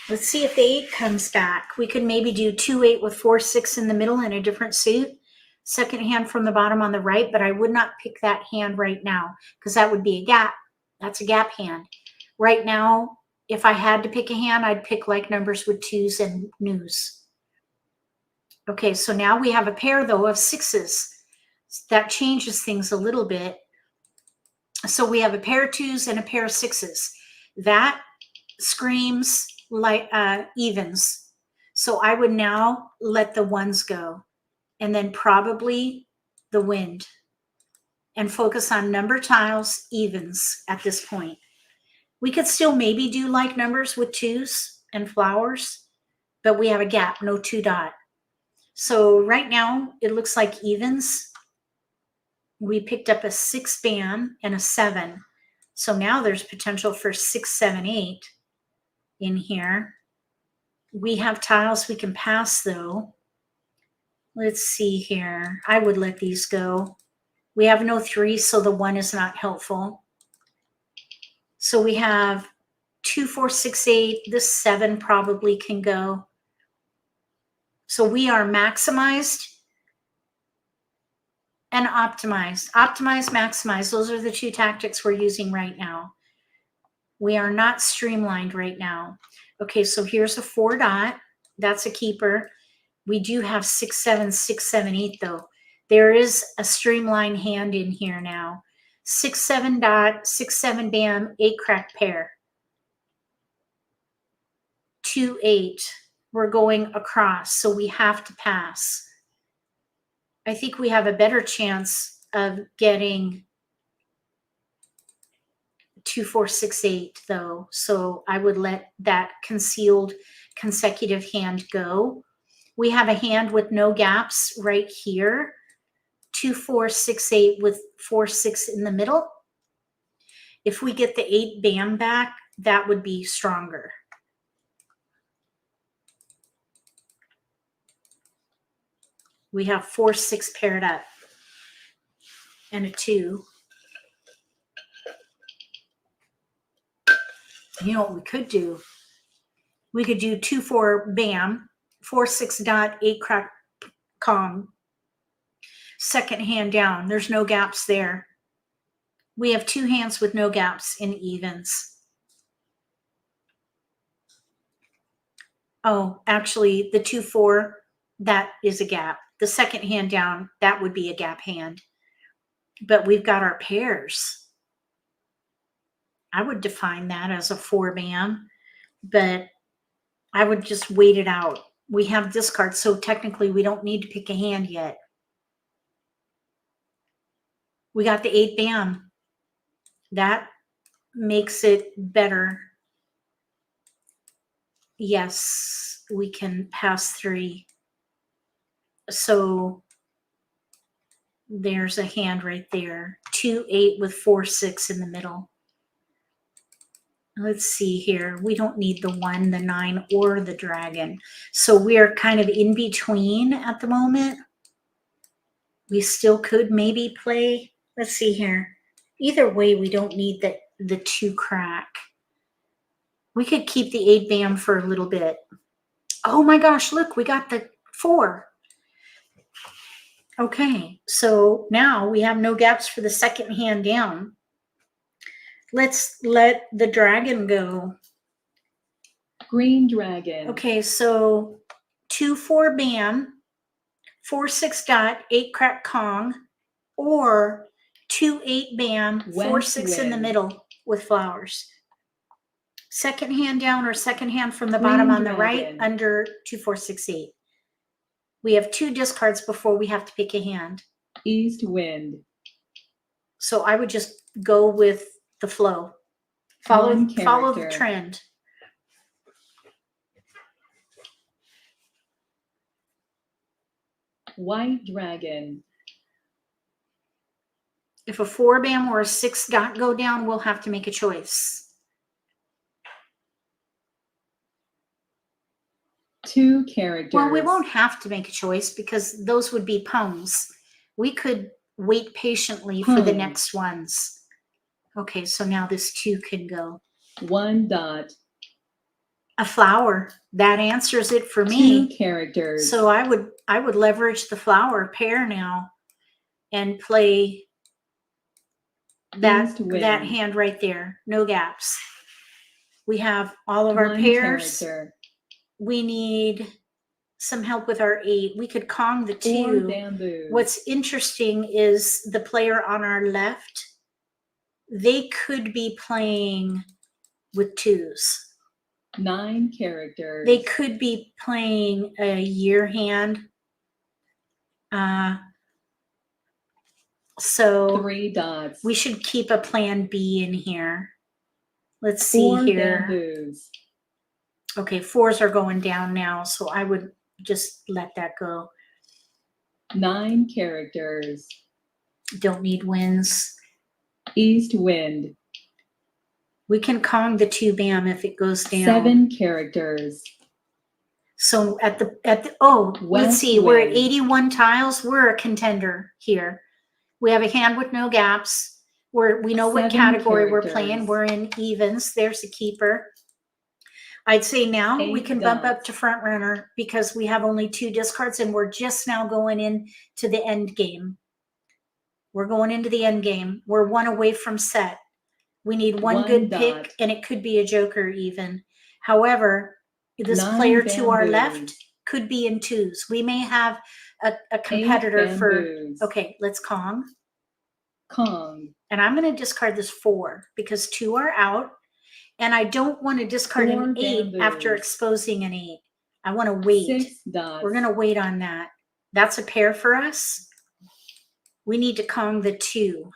Let's see if the 8 comes back. We could maybe do 2, 8 with 4, 6 in the middle in a different suit. Second hand from the bottom on the right, but I would not pick that hand right now because that would be a gap. That's a gap hand. Right now, if I had to pick a hand, I'd pick like numbers with 2s and news. Okay, so now we have a pair though of 6s. That changes things a little bit. So we have a pair of 2s and a pair of 6s. That screams like evens. So I would now let the 1s go and then probably the wind and focus on number tiles, evens at this point. We could still maybe do like numbers with 2s and flowers, but we have a gap, no 2 dot. So right now it looks like evens. We picked up a 6 bam and a 7. So now there's potential for 6, 7, 8 in here. We have tiles we can pass though. Let's see here. I would let these go. We have no 3, so the 1 is not helpful. So we have 2, 4, 6, 8. This 7 probably can go. So we are maximized and optimized. Optimize, maximize. Those are the 2 tactics we're using right now. We are not streamlined right now. Okay, so here's a 4 dot. That's a keeper. We do have 6, 7, 6, 7, 8 though. There is a streamlined hand in here now. 6, 7 dot, 6, 7 bam, 8 crack pair. 2, 8. We're going across, so we have to pass. I think we have a better chance of getting 2, 4, 6, 8 though. So I would let that concealed consecutive hand go. We have a hand with no gaps right here. 2, 4, 6, 8 with 4, 6 in the middle. If we get the 8 bam back, that would be stronger. We have 4, 6 paired up and a 2. You know what we could do? We could do 2, 4 bam, 4, 6 dot, 8 crack Kong. Second hand down. There's no gaps there. We have 2 hands with no gaps in evens. Oh, actually the 2, 4, that is a gap. The second hand down, that would be a gap hand. but we've got our pairs. I would define that as a 4-bam, but I would just wait it out. We have discards, so technically we don't need to pick a hand yet. We got the 8-bam. That makes it better. Yes, we can pass 3. So there's a hand right there. 2-8 with 4-6 in the middle. Let's see here. We don't need the 1, the 9, or the dragon. So we are kind of in between at the moment. We still could maybe play. Let's see here. Either way, we don't need the 2 crack. We could keep the 8-bam for a little bit. Oh my gosh, look, we got the 4. Okay, so now we have no gaps for the second hand down. Let's let the dragon go. Green dragon. Okay, so 2-4 bam, 4-6 dot, 8 crack Kong, or 2-8 bam, West 4-6 in the wind. middle with flowers. Second hand down or second hand from the Green bottom on the right dragon. under 2-4-6-8. We have 2 discards before we have to pick a hand. East wind. So I would just go with the flow. Follow One the character. trend. White dragon. If a 4 bam or a 6 dot go down, we'll have to make a choice. 2 characters. Well, we won't have to make a choice because those would be pungs. We could wait patiently for the Pung. next ones. Okay, so now this 2 can go. 1 dot. A flower. That answers it for 2 me. characters. So I would leverage the flower pair now and play East wind. that hand right there. No gaps. We have all of our 1 pairs. character. We need some help with our 8. We could Kong the 4 2. bamboos. What's interesting is the player on our left, they could be playing with 2s. 9 characters. They could be playing a year hand. So 3 dots. we should keep a plan B in here. Let's see 4 here. bamboos. Okay, 4s are going down now, so I would just let that go. 9 characters. Don't need wins. East wind. We can Kong the 2 bam if it goes down. 7 characters. So at the let's West see, we're at wind. 81 tiles. We're a contender here. We have a hand with no gaps. We know what 7 category we're characters. playing. We're in evens. There's the keeper. I'd say now we 8 can bump up dots. to front runner because we have only 2 discards and we're just now going in to the end game. We're going into the end game. We're 1 away from set. We need 1 1 good dot. pick and it could be a joker even. However, this 9 player to our bamboos. left could be in 2s. We may have a 8 competitor for, bamboos. okay, let's Kong. Kong. And I'm going to discard this 4 because 2 are out. And I don't want to discard 4 an 8 after bamboos. exposing an 8. I want to wait. 6 dots. We're going to wait on that. That's a pair for us. We need to Kong the 2.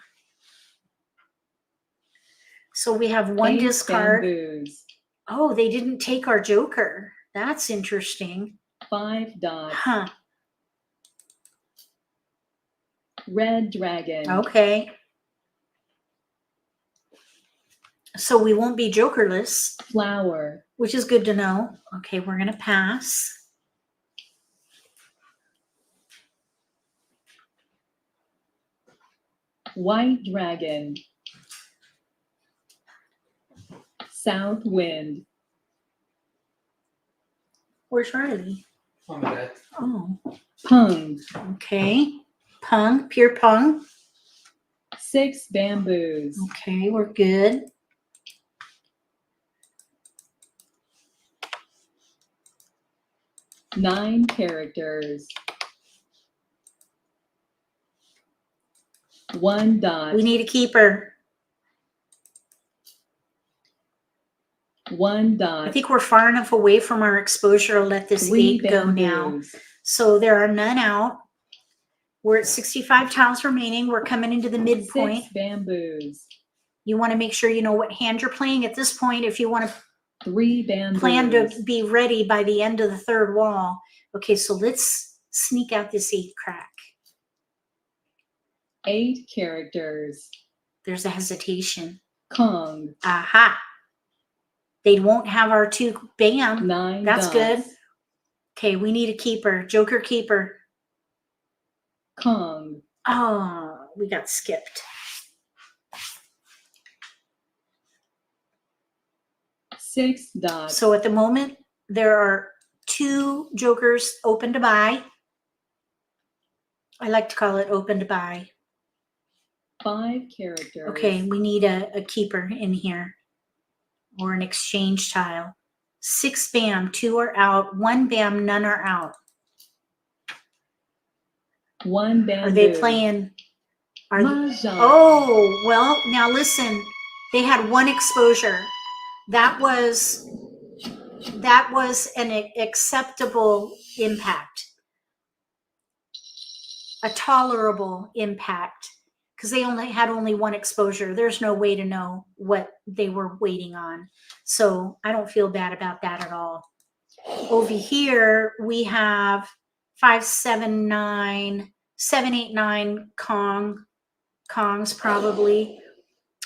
So we have 1 8 discard. bamboos. Oh, they didn't take our joker. That's interesting. 5 dots. Huh. Red dragon. Okay. So we won't be jokerless, Flower. which is good to know. Okay, we're going to pass. White dragon. South wind. Where's Riley? On the bed. Oh, Pung. okay. Pung, pure pung. 6 bamboos. Okay, we're good. Nine characters. 1 dot. We need a keeper. 1 dot. I think we're far enough away from our exposure to let this 3 8 go now. bamboos. So there are none out. We're at 65 tiles remaining. We're coming into the midpoint. 6 bamboos. You want to make sure you know what hand you're playing at this point. If you want to 3 bamboos. plan to be ready by the end of the third wall. Okay, so let's sneak out this 8 crack. 8 characters. There's a hesitation. Kong. Aha. They won't have our 2 bam. 9 That's dots. good. Okay, we need a keeper. Joker keeper. Kong. Oh, we got skipped. 6 dots. So at the moment, there are 2 jokers open to buy. I like to call it open to buy. 5 characters. Okay, we need a keeper in here or an exchange tile. 6 bam, 2 are out. 1 bam, none are out. 1 bamboo. Are they playing? Mahjong. Oh, well, now listen. They had 1 exposure. That was an acceptable impact. A tolerable impact. Because they had only 1 exposure. There's no way to know what they were waiting on. So I don't feel bad about that at all. Over here, we have 5, 7, 9, 7, 8, 9 Kongs probably.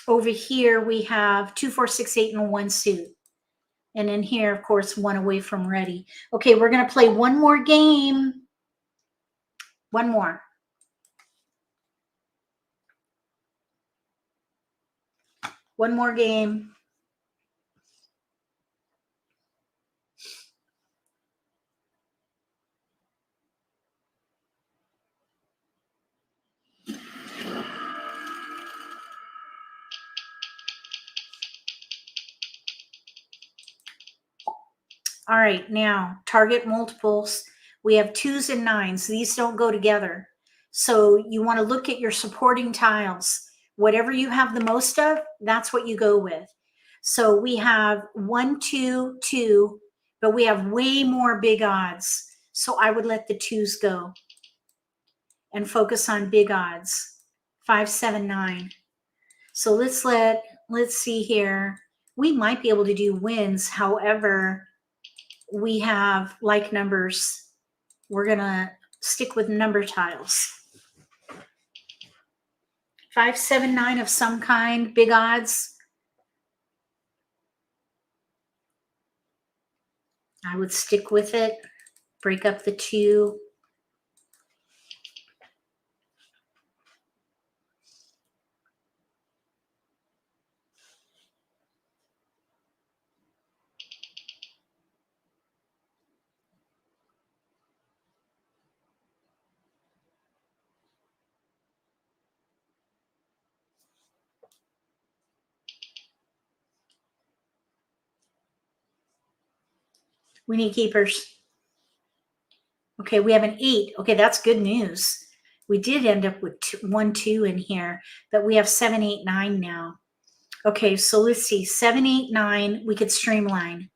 Over here, we have 2, 4, 6, 8, and 1 suit. And in here, of course, 1 away from ready. Okay, we're going to play 1 more game. 1 more. One more game. All right, now target multiples. We have 2s and 9s. These don't go together. So you want to look at your supporting tiles. Whatever you have the most of, that's what you go with. So we have 1, 2, 2, but we have way more big odds. So I would let the 2s go and focus on big odds. 5, 7, 9. So let's see here. We might be able to do wins. However, we have like numbers. We're going to stick with number tiles. 5, 7, 9 of some kind, big odds. I would stick with it. Break up the 2. We need keepers. Okay, we have an 8. Okay, that's good news. We did end up with 1, 2 in here, but we have 7, 8, 9 now. Okay, so let's see. 7, 8, 9. We could streamline.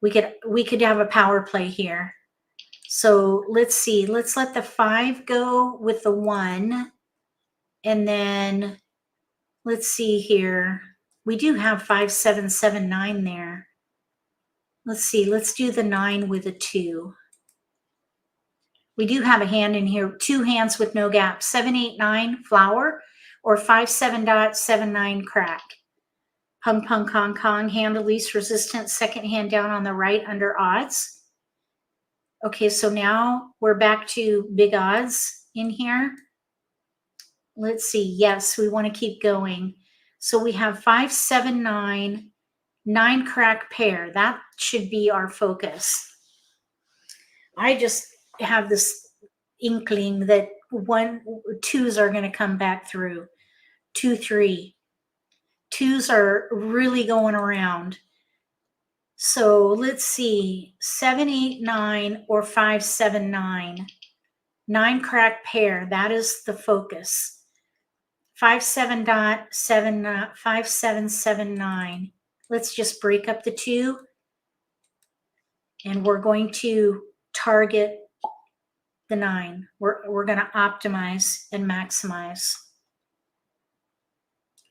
We could have a power play here. So let's see. Let's let the 5 go with the 1. And then let's see here. We do have 5, 7, 7, 9 there. Let's see. Let's do the 9 with a 2. We do have a hand in here. 2 hands with no gap. 7, 8, 9 flower or 5, 7 dot, 7, 9 crack. Pung, pung, kong, kong. Hand of least resistance. Second hand down on the right under odds. Okay, so now we're back to big odds in here. Let's see. Yes, we want to keep going. So we have 5, 7, 9, 9 crack pair. That should be our focus. I just have this inkling that 2s are going to come back through. 2, 3. 2s are really going around. So let's see. 7, 8, 9 or 5, 7, 9. 9 crack pair. That is the focus. 5779. Let's just break up the two. And we're going to target the 9. We're going to optimize and maximize.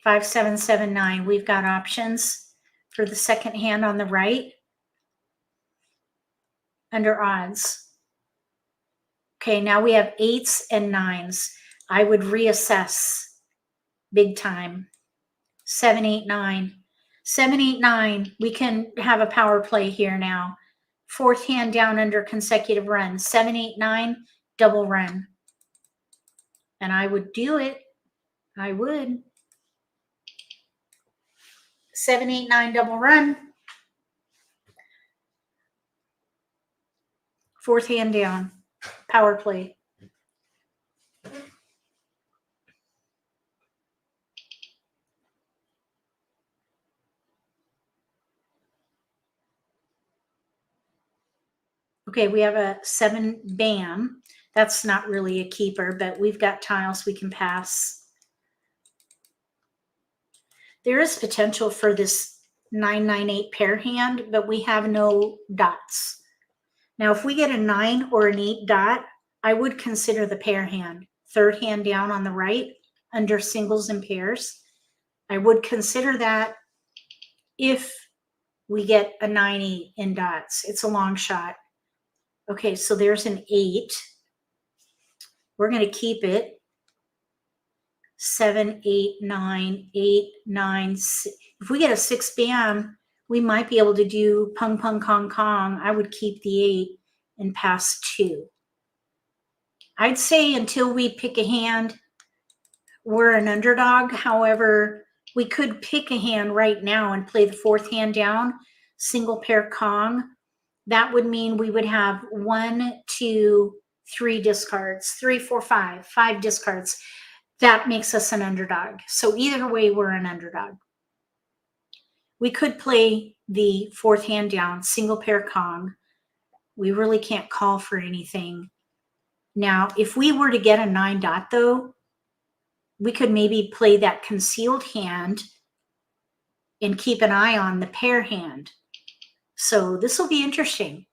5779. We've got options for the second hand on the right under odds. Okay, now we have 8s and 9s. I would reassess big time. 789. 789. We can have a power play here now. Fourth hand down under consecutive runs. 789, double run. And I would do it. I would. 789, double run. Fourth hand down. Power play. Okay, we have a 7 bam. That's not really a keeper, but we've got tiles we can pass. There is potential for this 998 pair hand, but we have no dots. Now, if we get a 9 or an 8 dot, I would consider the pair hand. Third hand down on the right under singles and pairs. I would consider that if we get a 9-8 in dots. It's a long shot. Okay, so there's an 8. We're going to keep it. 7, 8, 9, 8, 9, 6. If we get a 6 bam, we might be able to do pung, pung, kong, kong. I would keep the 8 and pass 2. I'd say until we pick a hand, we're an underdog. However, we could pick a hand right now and play the fourth hand down, single pair Kong. That would mean we would have 1, 2, 3 discards, 3, 4, 5, 5 discards. That makes us an underdog. So either way, we're an underdog. We could play the fourth hand down, single pair Kong. We really can't call for anything. Now, if we were to get a 9 dot though, we could maybe play that concealed hand and keep an eye on the pair hand. So this will be interesting.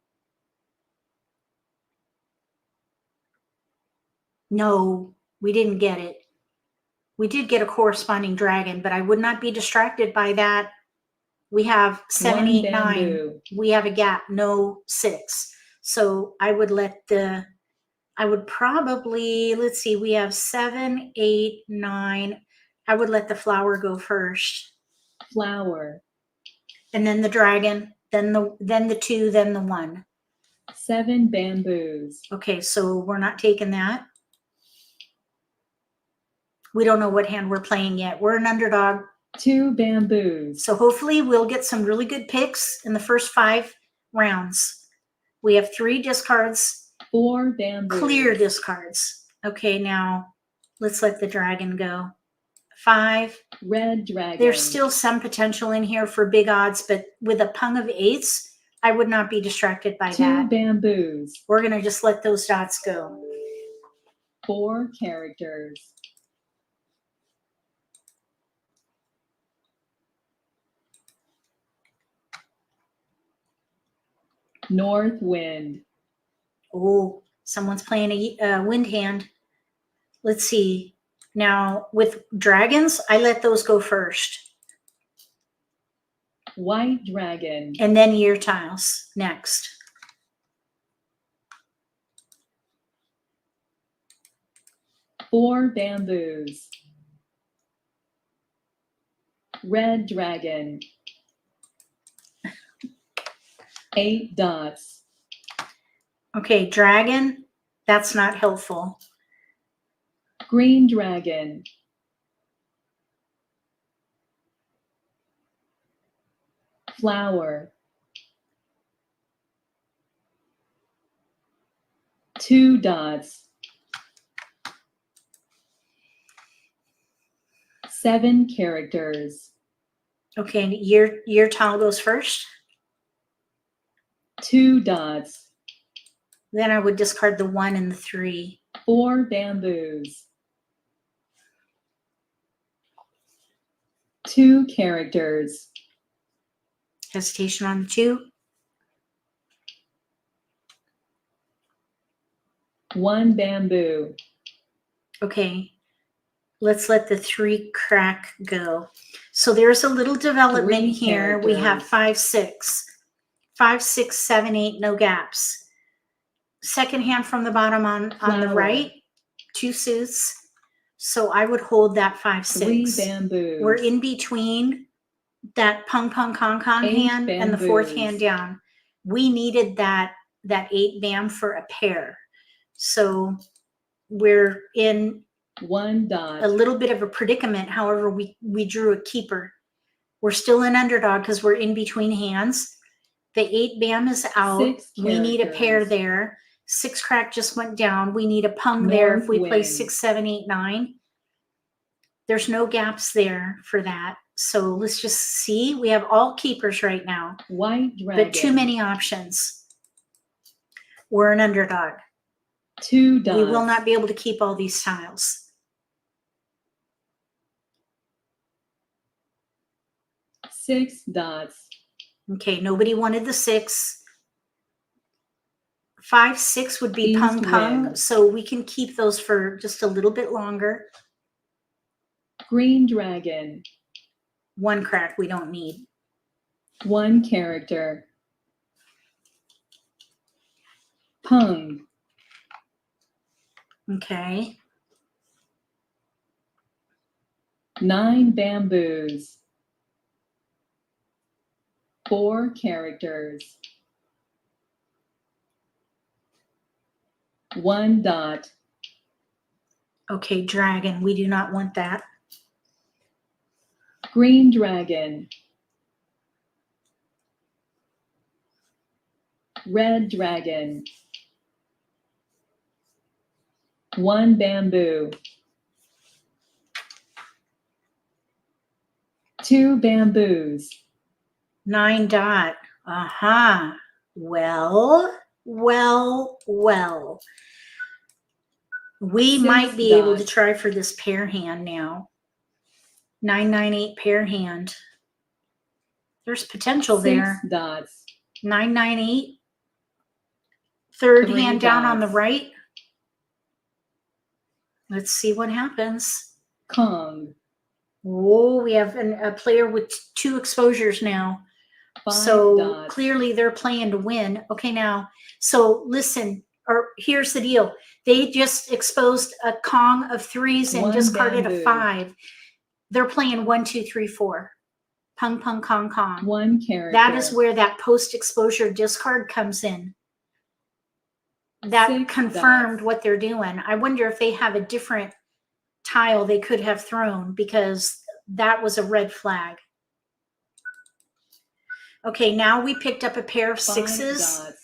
No, we didn't get it. We did get a corresponding dragon, but I would not be distracted by that. We have 7, 8, 9. We have a gap, no 6. So I would probably, let's see, we have 7, 8, 9. I would let the flower go first. Flower. And then the dragon, then the 2, then the 1. 7 bamboos. Okay, so we're not taking that. We don't know what hand we're playing yet. We're an underdog. 2 bamboos. So hopefully we'll get some really good picks in the first 5 rounds. We have 3 discards. 4 bamboos. Clear discards. Okay, now let's let the dragon go. 5. Red dragon. There's still some potential in here for big odds, but with a pung of 8s, I would not be distracted by 2 that. bamboos. We're going to just let those dots go. 4 characters. North wind. Oh, someone's playing a wind hand. Let's see. Now, with dragons, I let those go first. White dragon. And then year tiles next. Four bamboos. Red dragon. 8 dots. Okay, dragon, that's not helpful. Green dragon. Flower. 2 dots. 7 characters. Okay, year tile goes first. 2 dots. Then I would discard the 1 and the 3. 4 bamboos. 2 characters. Hesitation on the 2. 1 bamboo. Okay, let's let the 3 crack go. So there's a little development 3 here. We have characters. 5, 6. 5, 6, 7, 8, no gaps. Second hand from the bottom on the Flower. right, 2 suits. So I would hold that 5, 3 6. bamboos. We're in between that pung pung kong kong 8 hand and the 4th bamboos. hand down. We needed that 8 bam for a pair. So we're in 1 dot. a little bit of a predicament. However, we drew a keeper. We're still an underdog because we're in between hands. The 8 bam is out. 6 We need a pair characters. there. 6 crack just went down. We need a pung there if we play North 6, 7, 8, 9. There's no gaps there for that. So let's just see. We have all keepers right now, White dragon. but too many options. We're an underdog. 2 dots. We will not be able to keep all these tiles. 6 dots. Okay, nobody wanted the 6. 5, 6 would be East pung pung, wind. so we can keep those for just a little bit longer. Green dragon. 1 crack we don't need. 1 character. Pung. Okay. 9 bamboos. 4 characters. 1 dot. Okay, dragon. We do not want that. Green dragon. Red dragon. 1 bamboo. 2 bamboos. 9 dot. Aha. Well. We 6 might be able to dot. try for this pair hand now. 9, 9, 8 pair hand. There's potential 6 there. dots. 9, 9, 8. Third 3 hand down on the dots. right. Let's see what happens. Kong. Whoa, we have a player with 2 exposures now. 5 So dots. clearly they're playing to win. Okay, now, so listen, or here's the deal. They just exposed a Kong of 3s and 1 discarded bamboo. a 5. They're playing 1, 2, 3, 4. Pung, pung, Kong, Kong. 1 character. That is where that post-exposure discard comes in. That 6 confirmed dots. what they're doing. I wonder if they have a different tile they could have thrown, because that was a red flag. Okay, now we picked up a pair of 5 6s. dots.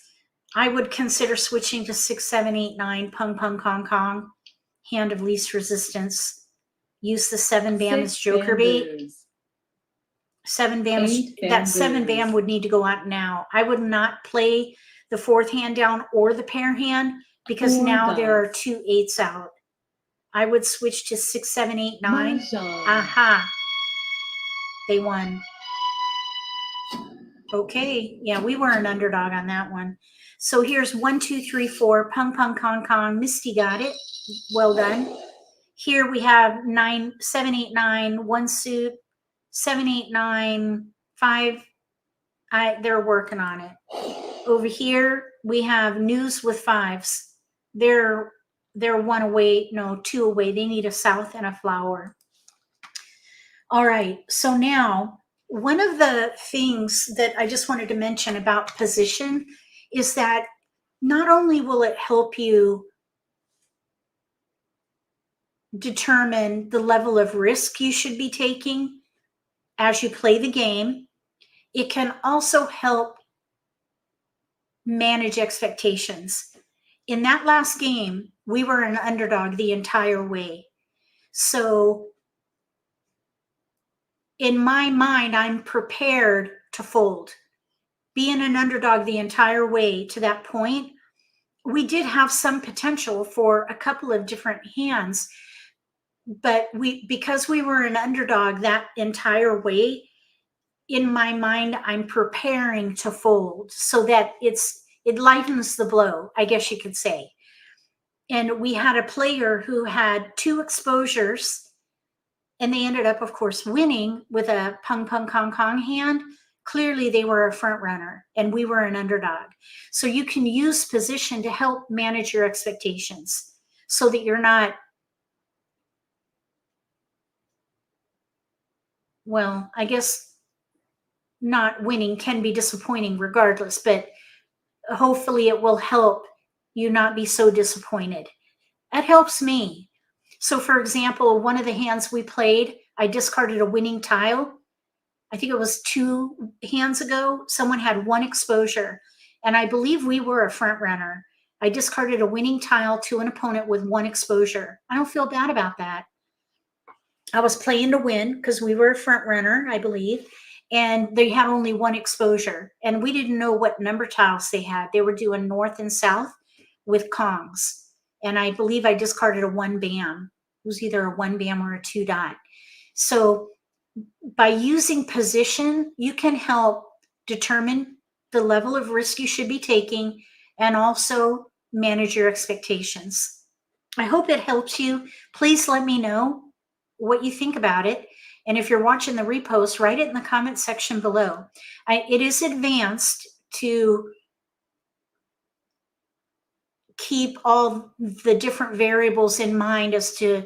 I would consider switching to 6, 7, 8, 9, pung, pung, Kong, Kong. Hand of least resistance. Use the 7 bam as 6 joker bait. bamboos. 7 bam, 8 that 7 bam bamboos. would need to go out now. I would not play the 4th hand down or the pair hand, because 4 now there are dots. 2 8s out. I would switch to 6, 7, 8, 9. Mahjong. Aha. They won. Okay. Yeah, we were an underdog on that one. So here's 1, 2, 3, 4. Pung, pung, Kong, Kong. Misty got it. Well done. Here we have 9, 7, 8, 9. 1 suit. 7, 8, 9. 5. They're working on it. Over here we have news with 5s. They're 1 away. No, 2 away. They need a south and a flower. All right. So now, one of the things that I just wanted to mention about position is that not only will it help you determine the level of risk you should be taking as you play the game, it can also help manage expectations. In that last game, we were an underdog the entire way. So in my mind, I'm prepared to fold. Being an underdog the entire way to that point, we did have some potential for a couple of different hands, but because we were an underdog that entire way, in my mind, I'm preparing to fold so that it lightens the blow, I guess you could say. And we had a player who had 2 exposures, and they ended up, of course, winning with a pung pung kong kong hand. Clearly they were a front runner and we were an underdog. So you can use position to help manage your expectations so that you're not, well, I guess not winning can be disappointing regardless, but hopefully it will help you not be so disappointed. That helps me. So for example, one of the hands we played, I discarded a winning tile. I think it was 2 hands ago. Someone had 1 exposure, and I believe we were a front runner. I discarded a winning tile to an opponent with 1 exposure. I don't feel bad about that. I was playing to win because we were a front runner, I believe, and they had only 1 exposure, and we didn't know what number tiles they had. They were doing north and south with Kongs, and I believe I discarded a 1 bam. It was either a 1 bam or a 2 dot. So by using position, you can help determine the level of risk you should be taking and also manage your expectations. I hope it helps you. Please let me know what you think about it. And if you're watching the repost, write it in the comment section below. It is advanced to keep all the different variables in mind as to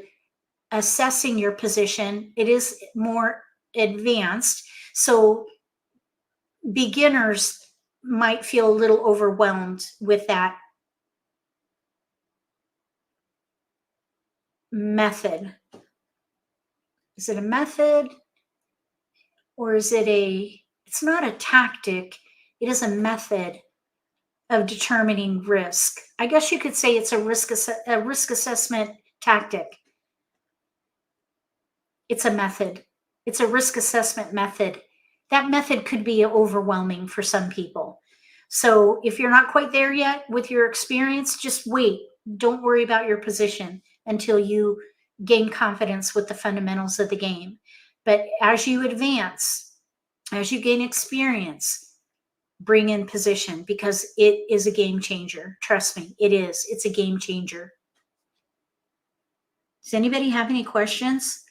assessing your position. It is more advanced. So beginners might feel a little overwhelmed with that method. Is it a method or is it it's not a tactic, it is a method of determining risk. I guess you could say it's a risk assessment tactic. It's a method. It's a risk assessment method. That method could be overwhelming for some people. So if you're not quite there yet with your experience, just wait. Don't worry about your position until you gain confidence with the fundamentals of the game. But as you advance, as you gain experience, bring in position because it is a game changer. Trust me, it is. It's a game changer. Does anybody have any questions?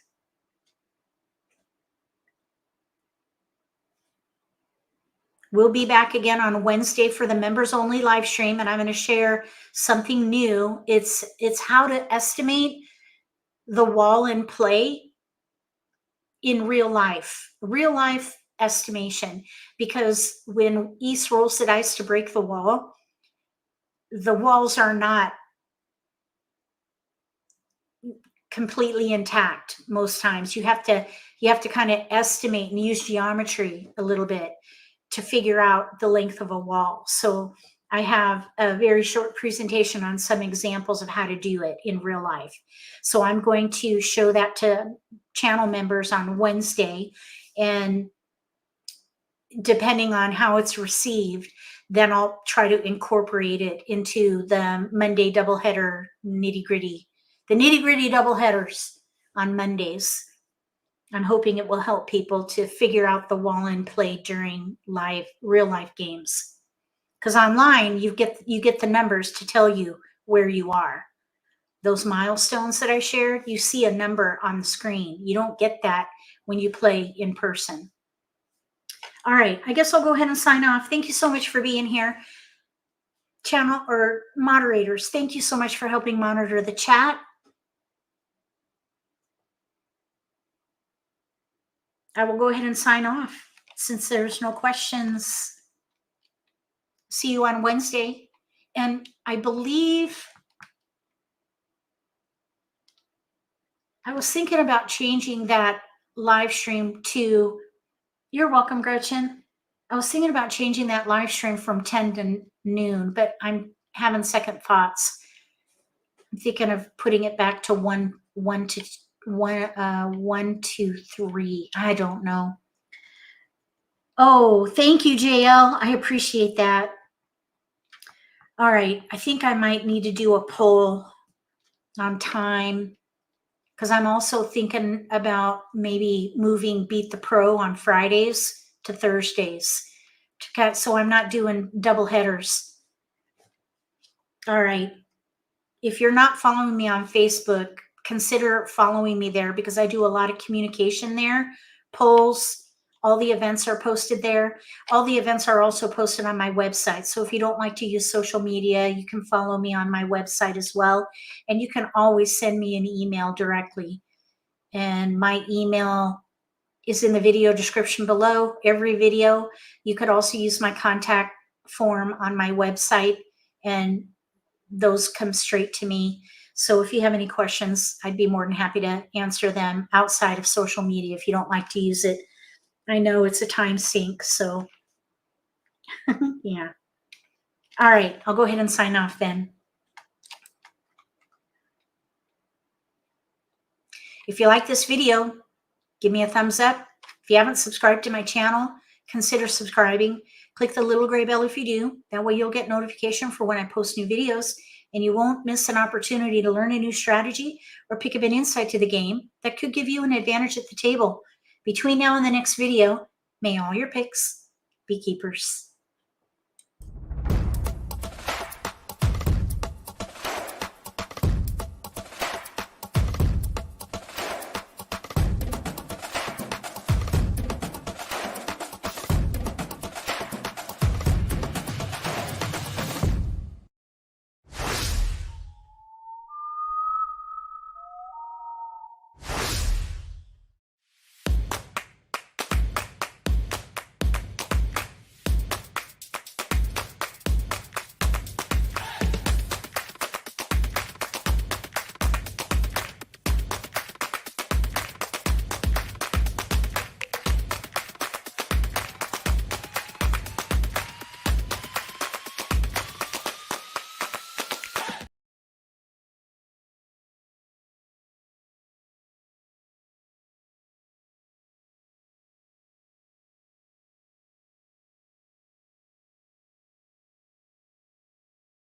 We'll be back again on Wednesday for the members only live stream, and I'm going to share something new. It's how to estimate the wall in play in real life estimation, because when East rolls the dice to break the walls are not completely intact most times. You have to kind of estimate and use geometry a little bit to figure out the length of a wall. So I have a very short presentation on some examples of how to do it in real life. So I'm going to show that to channel members on Wednesday, and depending on how it's received, then I'll try to incorporate it into the Monday doubleheader nitty-gritty, the nitty-gritty doubleheaders on Mondays. I'm hoping it will help people to figure out the wall in play during real life games. Because online, you get the numbers to tell you where you are. Those milestones that I shared, you see a number on the screen. You don't get that when you play in person. All right, I guess I'll go ahead and sign off. Thank you so much for being here. Channel or moderators, thank you so much for helping monitor the chat. I will go ahead and sign off since there's no questions. See you on Wednesday. And I believe I was thinking about changing that live stream to, you're welcome, Gretchen. I was thinking about changing that live stream from 10 to noon, but I'm having second thoughts. I'm thinking of putting it back to 1 to 3. I don't know. Oh, thank you, JL. I appreciate that. All right. I think I might need to do a poll on time, because I'm also thinking about maybe moving Beat the Pro on Fridays to Thursdays. So I'm not doing double headers. All right. If you're not following me on Facebook, consider following me there because I do a lot of communication there. Polls, all the events are posted there. All the events are also posted on my website. So if you don't like to use social media, you can follow me on my website as well. And you can always send me an email directly. And my email is in the video description below every video. You could also use my contact form on my website, and those come straight to me. So if you have any questions, I'd be more than happy to answer them outside of social media if you don't like to use it. I know it's a time sink, so yeah. All right, I'll go ahead and sign off then. If you like this video, give me a thumbs up. If you haven't subscribed to my channel, consider subscribing. Click the little gray bell if you do. That way you'll get notification for when I post new videos, and you won't miss an opportunity to learn a new strategy or pick up an insight to the game that could give you an advantage at the table. Between now and the next video, may all your picks be keepers.